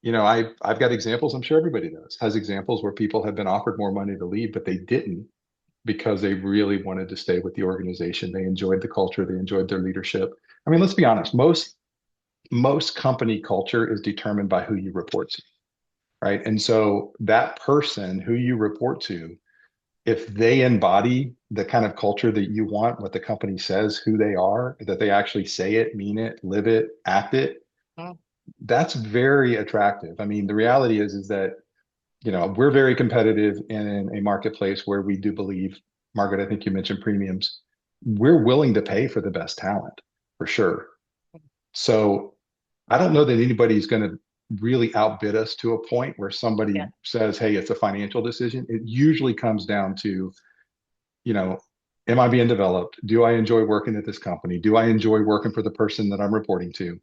You know, I've got examples, I'm sure everybody does, has examples where people have been offered more money to leave, but they didn't, because they really wanted to stay with the organization. They enjoyed the culture, they enjoyed their leadership. I mean, let's be honest, most company culture is determined by who you report to, right? And so that person who you report to, if they embody the kind of culture that you want, what the company says, who they are, that they actually say it, mean it, live it, act it, Mm. that's very attractive. I mean, the reality is that, we're very competitive in a marketplace where we do believe, Margaret, I think you mentioned premiums. We're willing to pay for the best talent for sure. So I don't know that anybody's going to really outbid us to a point where somebody Yeah. says, hey, it's a financial decision. It usually comes down to, you know, am I being developed? Do I enjoy working at this company? Do I enjoy working for the person that I'm reporting to?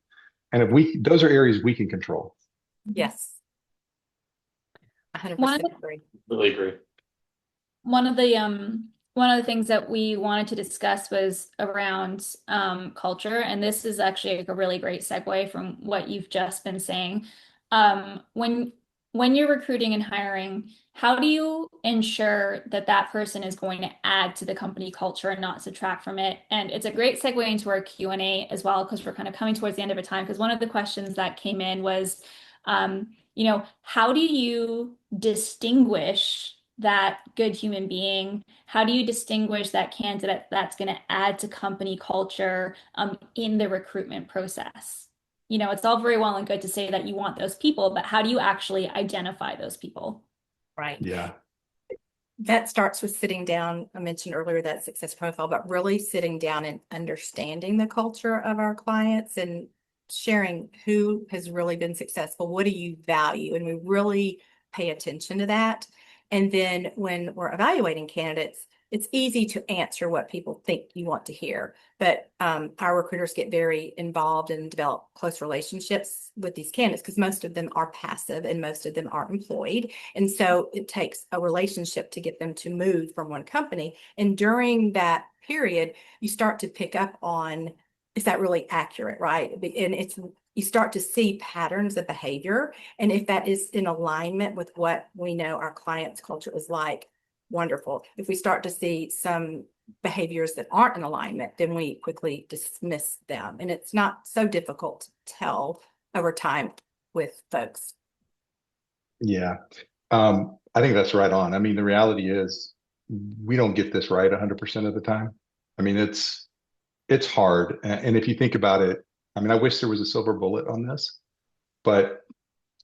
And if those are areas we can control. Yes, One of 100% the agree. Really agree. One of the one of the things that we wanted to discuss was around culture, and this is actually like a really great segue from what you've just been saying. When you're recruiting and hiring, how do you ensure that that person is going to add to the company culture and not subtract from it? And it's a great segue into our Q&A as well, because we're kind of coming towards the end of a time. Because one of the questions that came in was, how do you distinguish that good human being? How do you distinguish that candidate that's going to add to company culture in the recruitment process? It's all very well and good to say that you want those people, but how do you actually identify those people? Right. Yeah. That starts with sitting down. I mentioned earlier that success profile, but really sitting down and understanding the culture of our clients and sharing who has really been successful. What do you value? And we really pay attention to that. And then when we're evaluating candidates, it's easy to answer what people think you want to hear. But our recruiters get very involved and develop close relationships with these candidates because most of them are passive and most of them are employed. And so it takes a relationship to get them to move from one company. And during that period, you start to pick up on, is that really accurate, right? And you start to see patterns of behavior. And if that is in alignment with what we know our client's culture is like, wonderful. If we start to see some behaviors that aren't in alignment, then we quickly dismiss them. And it's not so difficult to tell over time with folks. Yeah. I think that's right on. I mean, the reality is we don't get this right 100% of the time. I mean, it's hard. And if you think about it, I mean, I wish there was a silver bullet on this, but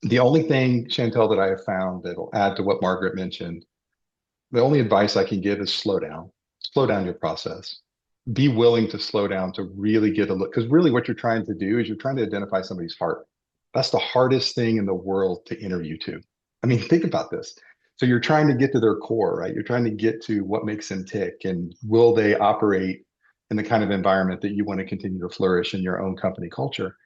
the only thing, Chantel, that I have found that'll add to what Margaret mentioned, the only advice I can give is slow down your process. Be willing to slow down to really get a look. Because really what you're trying to do is you're trying to identify somebody's heart. That's the hardest thing in the world to interview to. I mean, think about this. So you're trying to get to their core, right? You're trying to get to what makes them tick and will they operate in the kind of environment that you want to continue to flourish in your own company culture.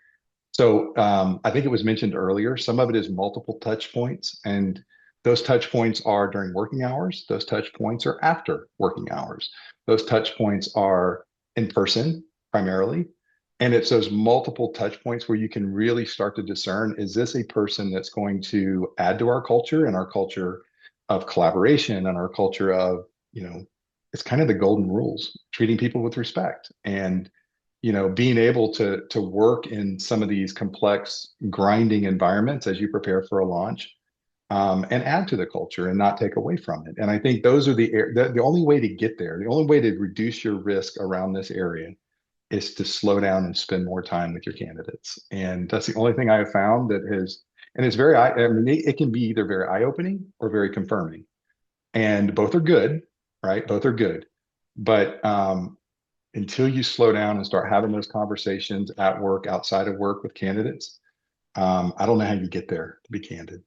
So I think it was mentioned earlier, some of it is multiple touch points, and those touch points are during working hours. Those touch points are after working hours. Those touch points are in person primarily. And it's those multiple touch points where you can really start to discern, is this a person that's going to add to our culture and our culture of collaboration and our culture of, it's kind of the golden rules, treating people with respect. And being able to work in some of these complex grinding environments as you prepare for a launch, and add to the culture and not take away from it. And I think those are the only way to get there. The only way to reduce your risk around this area is to slow down and spend more time with your candidates. And that's the only thing I have found that has, and it's very, I mean, it can be either very eye-opening or very confirming. And both are good, right? Both are good. But until you slow down and start having those conversations at work, outside of work with candidates, I don't know how you get there, to be candid.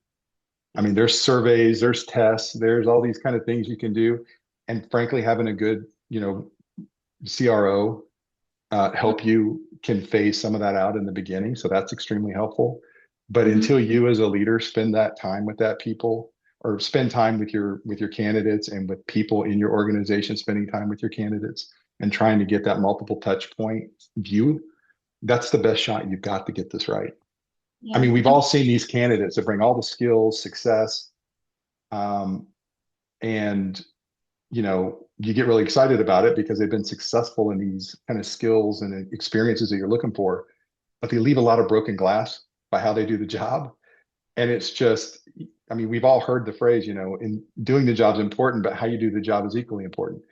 I mean, there's surveys, there's tests, there's all these kind of things you can do. And frankly, having a good, CRO help you can phase some of that out in the beginning. So that's extremely helpful. But Mhm. until you as a leader spend that time with that people or spend time with your candidates and with people in your organization, spending time with your candidates and trying to get that multiple touch point view, that's the best shot you've got to get this right. I Yeah. mean, we've all seen these candidates that bring all the skills, success, um, and you get really excited about it because they've been successful in these kind of skills and experiences that you're looking for, but they leave a lot of broken glass by how they do the job. And it's just, I mean, we've all heard the phrase, in doing the job is important, but how you do the job is equally important.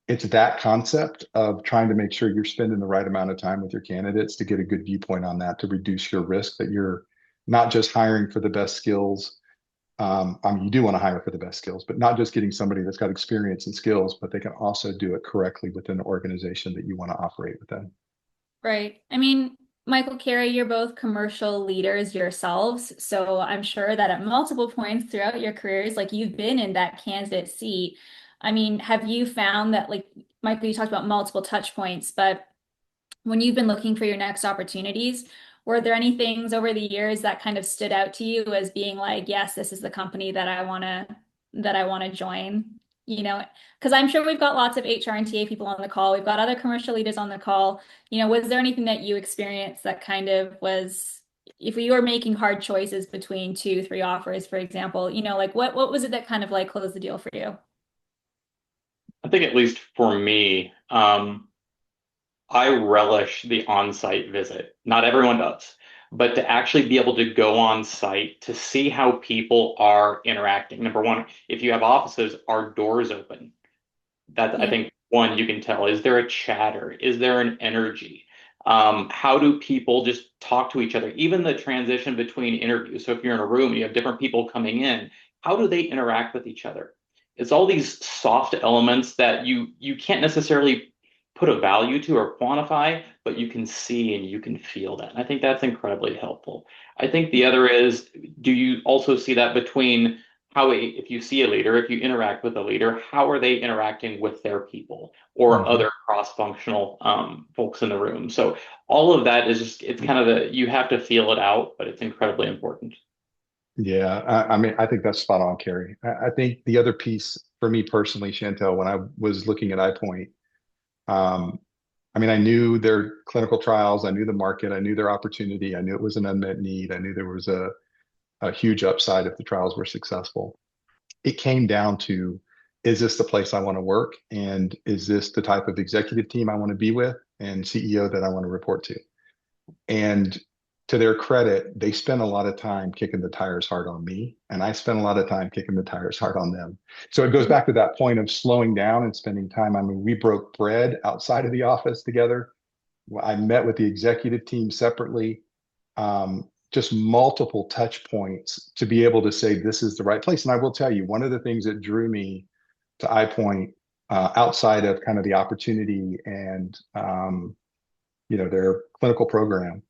it's that concept of trying to make sure you're spending the right amount of time with your candidates to get a good viewpoint on that, to reduce your risk that you're not just hiring for the best skills. I mean, you do want to hire for the best skills, but not just getting somebody that's got experience and skills, but they can also do it correctly within the organization that you want to operate within. Right. I mean, Michael, Carey, you're both commercial leaders yourselves, so I'm sure that at multiple points throughout your careers, like you've been in that candidate seat. I mean, have you found that, like, Michael, you talked about multiple touch points, but when you've been looking for your next opportunities, were there any things over the years that kind of stood out to you as being like, yes, this is the company that I want to join? You know, because I'm sure we've got lots of HR and TA people on the call. We've got other commercial leaders on the call. You know, was there anything that you experienced that kind of was, if you were making hard choices between two, three offers, for example, you know, like what was it that kind of like closed the deal for you? I think at least for me, I relish the on-site visit. Not everyone does, but to actually be able to go on site to see how people are interacting. Number one, if you have offices, are doors open? That I Yeah. think one you can tell. Is there a chatter? Is there an energy? How do people just talk to each other? Even the transition between interviews. So if you're in a room and you have different people coming in, how do they interact with each other? It's all these soft elements that you can't necessarily put a value to or quantify, but you can see and you can feel that. And I think that's incredibly helpful. I think the other is, do you also see that between if you see a leader, if you interact with a leader, how are they interacting with their people or Mhm. other cross-functional folks in the room? So all of that is just, it's kind of you have to feel it out, but it's incredibly important. Yeah, I mean, I think that's spot on, Carrie. I think the other piece for me personally, Chantel, when I was looking at iPoint, um, I mean, I knew their clinical trials, I knew the market, I knew their opportunity, I knew it was an unmet need, I knew there was a huge upside if the trials were successful. It came down to, is this the place I want to work? And is this the type of executive team I want to be with and CEO that I want to report to? And to their credit, they spent a lot of time kicking the tires hard on me, and I spent a lot of time kicking the tires hard on them. So it goes back to that point of slowing down and spending time. I mean, we broke bread outside of the office together. I met with the executive team separately. Just multiple touch points to be able to say this is the right place. And I will tell you, one of the things that drew me to iPoint, outside of kind of the opportunity and their clinical program,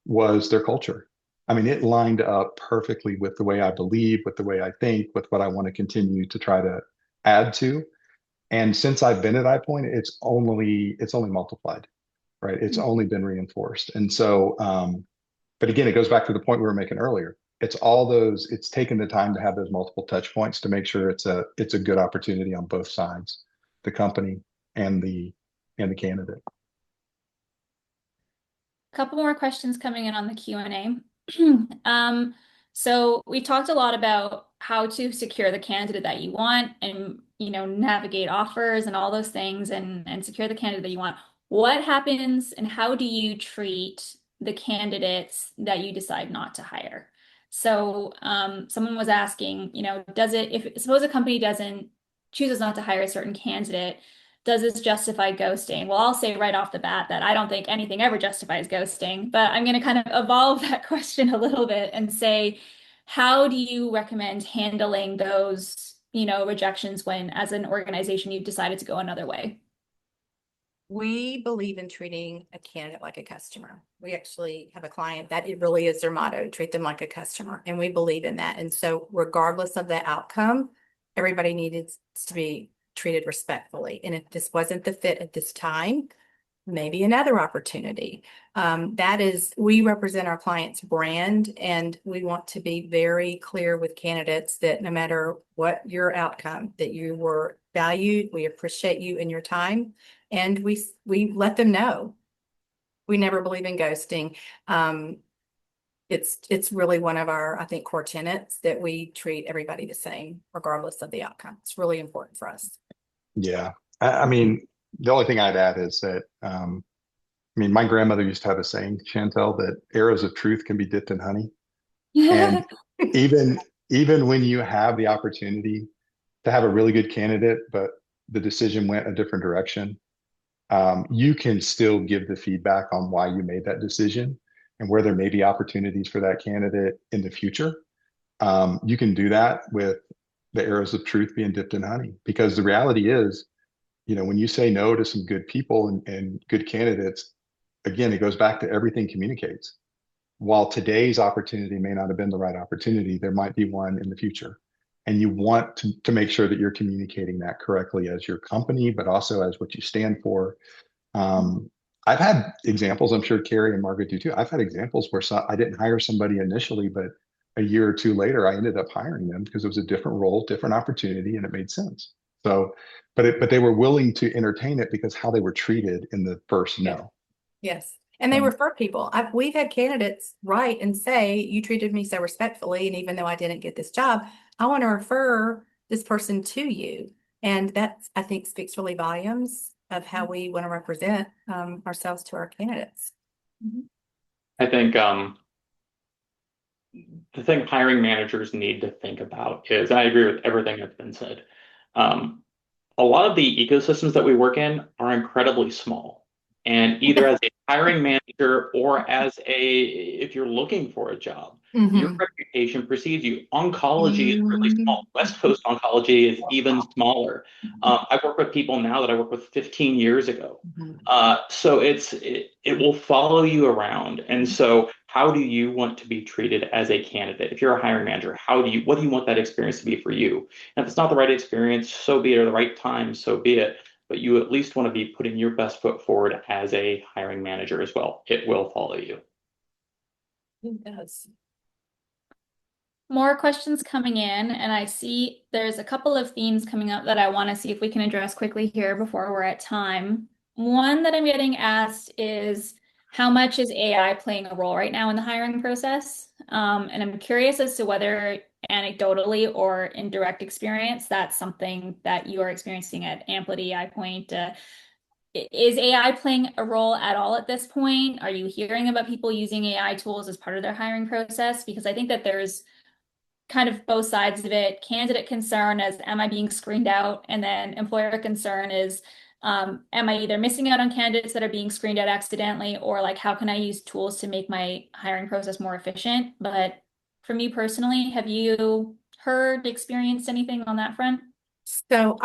was their culture. I mean, it lined up perfectly with the way I believe, with the way I think, with what I want to continue to try to add to. And since I've been at iPoint, it's only multiplied, right? It's only been reinforced. And so, but again, it goes back to the point we were making earlier. It's taken the time to have those multiple touch points to make sure it's a good opportunity on both sides, the company and the candidate. A couple more questions coming in on the Q&A. So we talked a lot about how to secure the candidate that you want and, you know, navigate offers and all those things and secure the candidate that you want. What happens and how do you treat the candidates that you decide not to hire? So someone was asking, you know, if suppose a company chooses not to hire a certain candidate, does this justify ghosting? Well, I'll say right off the bat that I don't think anything ever justifies ghosting, but I'm going to kind of evolve that question a little bit and say, how do you recommend handling those, you know, rejections when, as an organization, you've decided to go another way? We believe in treating a candidate like a customer. We actually have a client that it really is their motto, treat them like a customer. And we believe in that. And so regardless of the outcome, everybody needed to be treated respectfully. And if this wasn't the fit at this time, maybe another opportunity. We represent our client's brand, and we want to be very clear with candidates that no matter what your outcome, that you were valued, we appreciate you and your time, and we let them know. We never believe in ghosting. It's really one of our, I think, core tenets that we treat everybody the same, regardless of the outcome. It's really important for us. Yeah. I mean, the only thing I'd add is that, I mean, my grandmother used to have a saying, Chantel, that arrows of truth can be dipped in honey. And even even when you have the opportunity to have a really good candidate, but the decision went a different direction, you can still give the feedback on why you made that decision and where there may be opportunities for that candidate in the future. You can do that with the arrows of truth being dipped in honey, because the reality is, when you say no to some good people and good candidates, again, it goes back to everything communicates. While today's opportunity may not have been the right opportunity, there might be one in the future. And you want to make sure that you're communicating that correctly as your company, but also as what you stand for. Um, I've had examples, I'm sure Carrie and Margaret do too. I've had examples where I didn't hire somebody initially, but a year or two later, I ended up hiring them because it was a different role, different opportunity, and it made sense. So, but they were willing to entertain it because how they were treated in the first Yeah. no. Yes. And they refer people. We've had candidates write and say, you treated me so respectfully, and even though I didn't get this job, I want to refer this person to you. And that, I think, speaks really volumes of how we want to represent ourselves to our candidates. I think the thing hiring managers need to think about is, and I agree with everything that's been said, a lot of the ecosystems that we work in are incredibly small. And either as a hiring manager or if you're looking for a job, your reputation precedes you. Oncology is really small. West Coast oncology is even smaller. I work with people now that I worked with 15 years ago. So it will follow you around. And so how do you want to be treated as a candidate? If you're a hiring manager, what do you want that experience to be for you? And if it's not the right experience, so be it, or the right time, so be it. But you at least want to be putting your best foot forward as a hiring manager as well. It will follow you. It does. More questions coming in, and I see there's a couple of themes coming up that I want to see if we can address quickly here before we're at time. One that I'm getting asked is, how much is AI playing a role right now in the hiring process? And I'm curious as to whether anecdotally or in direct experience, that's something that you are experiencing at Amplity, iPoint. Is AI playing a role at all at this point? Are you hearing about people using AI tools as part of their hiring process? Because I think that there's kind of both sides of it. Candidate concern is, am I being screened out? And then employer concern is, am I either missing out on candidates that are being screened out accidentally, or like, how can I use tools to make my hiring process more efficient? But for me personally, have you heard, experienced anything on that front? So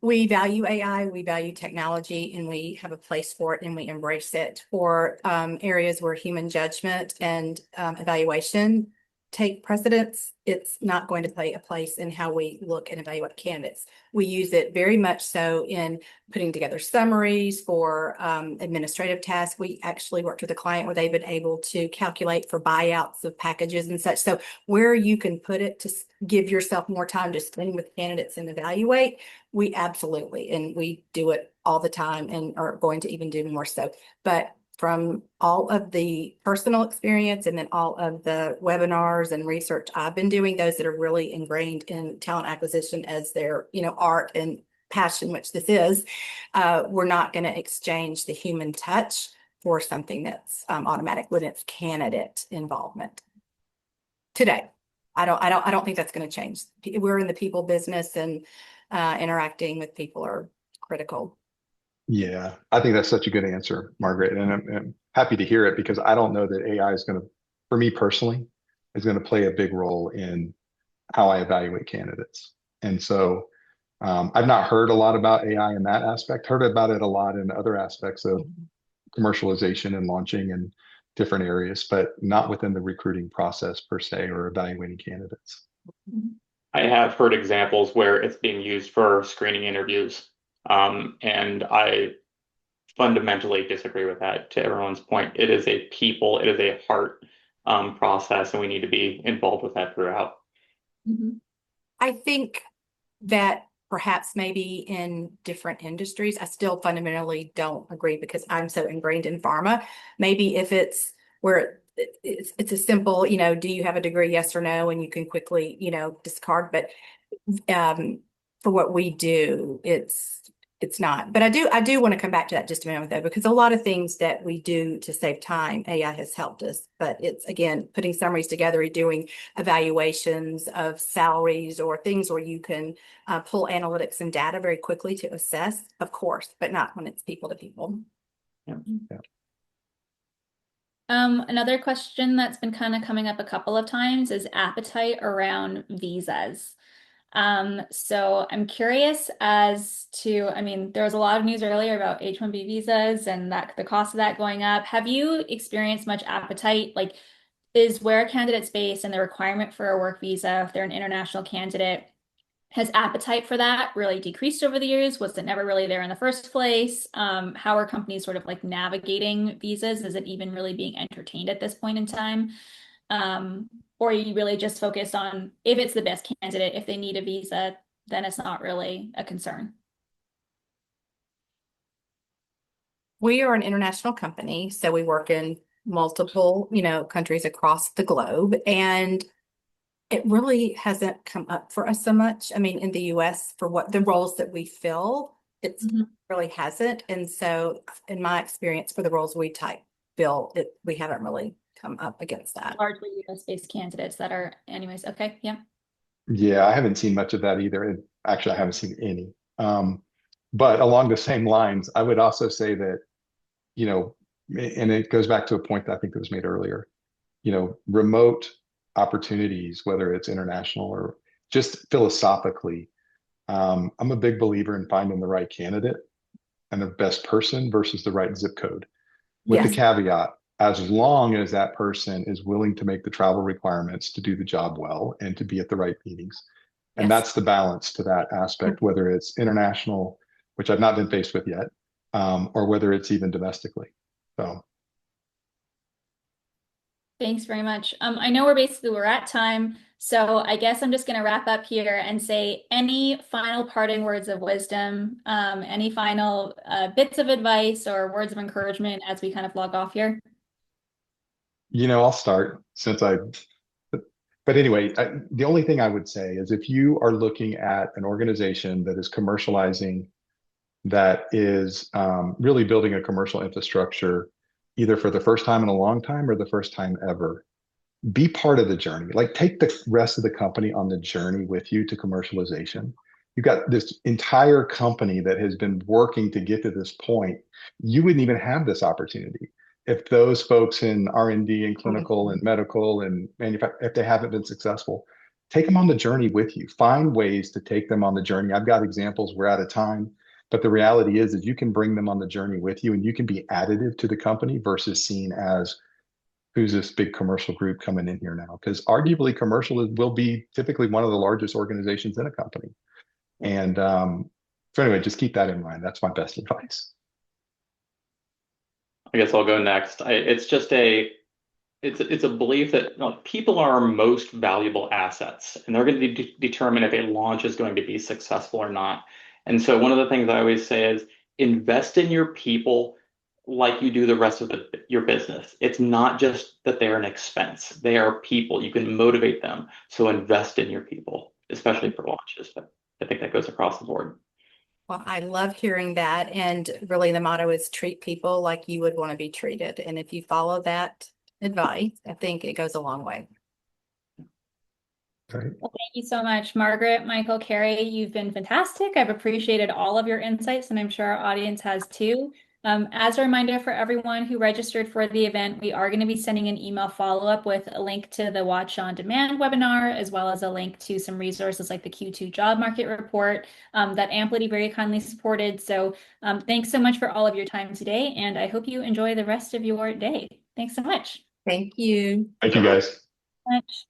we value AI, we value technology, and we have a place for it, and we embrace it. For areas where human judgment and evaluation take precedence, it's not going to play a place in how we look and evaluate candidates. We use it very much so in putting together summaries for administrative tasks. We actually worked with a client where they've been able to calculate for buyouts of packages and such. So where you can put it to give yourself more time to spend with candidates and evaluate, we absolutely, and we do it all the time and are going to even do more so. But from all of the personal experience and then all of the webinars and research I've been doing, those that are really ingrained in talent acquisition as their, art and passion, which this is, we're not going to exchange the human touch for something that's automatic when it's candidate involvement today. I don't think that's going to change. We're in the people business, and interacting with people are critical. Yeah, I think that's such a good answer, Margaret, and I'm happy to hear it, because I don't know that AI is going to, for me personally, is going to play a big role in how I evaluate candidates. And so I've not heard a lot about AI in that aspect, heard about it a lot in other aspects of commercialization and launching in different areas, but not within the recruiting process per se or evaluating candidates. I have heard examples where it's being used for screening interviews. And I fundamentally disagree with that. To everyone's point, it is a heart process, and we need to be involved with that throughout. I think that perhaps maybe in different industries, I still fundamentally don't agree because I'm so ingrained in pharma. Maybe if it's where it's a simple, do you have a degree? Yes or no, and you can quickly, discard. But for what we do, it's not. But I do want to come back to that just a minute though, because a lot of things that we do to save time, AI has helped us. But it's again putting summaries together, doing evaluations of salaries or things where you can pull analytics and data very quickly to assess, of course, but not when it's people to people. Yeah. Yeah. Another question that's been kind of coming up a couple of times is appetite around visas. So I'm curious as to, I mean, there was a lot of news earlier about H-1B visas and that the cost of that going up. Have you experienced much appetite? Like, is where a candidate's based and the requirement for a work visa, if they're an international candidate, has appetite for that really decreased over the years? Was it never really there in the first place? How are companies sort of like navigating visas? Is it even really being entertained at this point in time? Or are you really just focused on if it's the best candidate, if they need a visa, then it's not really a concern? We are an international company, so we work in multiple, countries across the globe, and it really hasn't come up for us so much. I mean, in the US, for what the roles that we fill, it's Mhm. really hasn't. And so, in my experience, for the roles we fill, we haven't really come up against that. Largely US-based candidates that are, anyways, okay, yeah. Yeah, I haven't seen much of that either. And actually, I haven't seen any. But along the same lines, I would also say that, you know, and it goes back to a point that I think that was made earlier, remote opportunities, whether it's international or just philosophically, I'm a big believer in finding the right candidate and the best person versus the right zip code, with the Yes, caveat, as long as that person is willing to make the travel requirements to do the job well and to be at the right meetings. And yes. that's the balance to that aspect, whether it's international, which I've not been faced with yet, or whether it's even domestically. So, Thanks very much. I know we're at time, so I guess I'm just going to wrap up here and say any final parting words of wisdom, any final bits of advice or words of encouragement as we kind of log off here. I'll start since but anyway, the only thing I would say is if you are looking at an organization that is commercializing, that is really building a commercial infrastructure, either for the first time in a long time or the first time ever, be part of the journey. Like take the rest of the company on the journey with you to commercialization. You've got this entire company that has been working to get to this point. You wouldn't even have this opportunity if those folks in R&D and clinical and medical and manufacturing, if they haven't been successful. Take them on the journey with you. Find ways to take them on the journey. I've got examples. We're out of time, but the reality is you can bring them on the journey with you, and you can be additive to the company versus seen as who's this big commercial group coming in here now? Because arguably, will be typically one of the largest organizations in a company. And so anyway, just keep that in mind. That's my best advice. I guess I'll go next. It's a belief that people are our most valuable assets, and they're going to determine if a launch is going to be successful or not. And so one of the things I always say is invest in your people like you do the rest of your business. It's not just that they're an expense. They are people. You can motivate them. So invest in your people, especially for launches. But I think that goes across the board. Well, I love hearing that. And really, the motto is treat people like you would want to be treated. And if you follow that advice, I think it goes a long way. Right. Well, thank you so much, Margaret, Michael, Carrie. You've been fantastic. I've appreciated all of your insights, and I'm sure our audience has too. As a reminder for everyone who registered for the event, we are going to be sending an email follow-up with a link to the Watch on Demand webinar, as well as a link to some resources like the Q2 job market report that Amplity very kindly supported. So thanks so much for all of your time today, and I hope you enjoy the rest of your day. Thanks so much. Thank you. Thank you, guys. Much.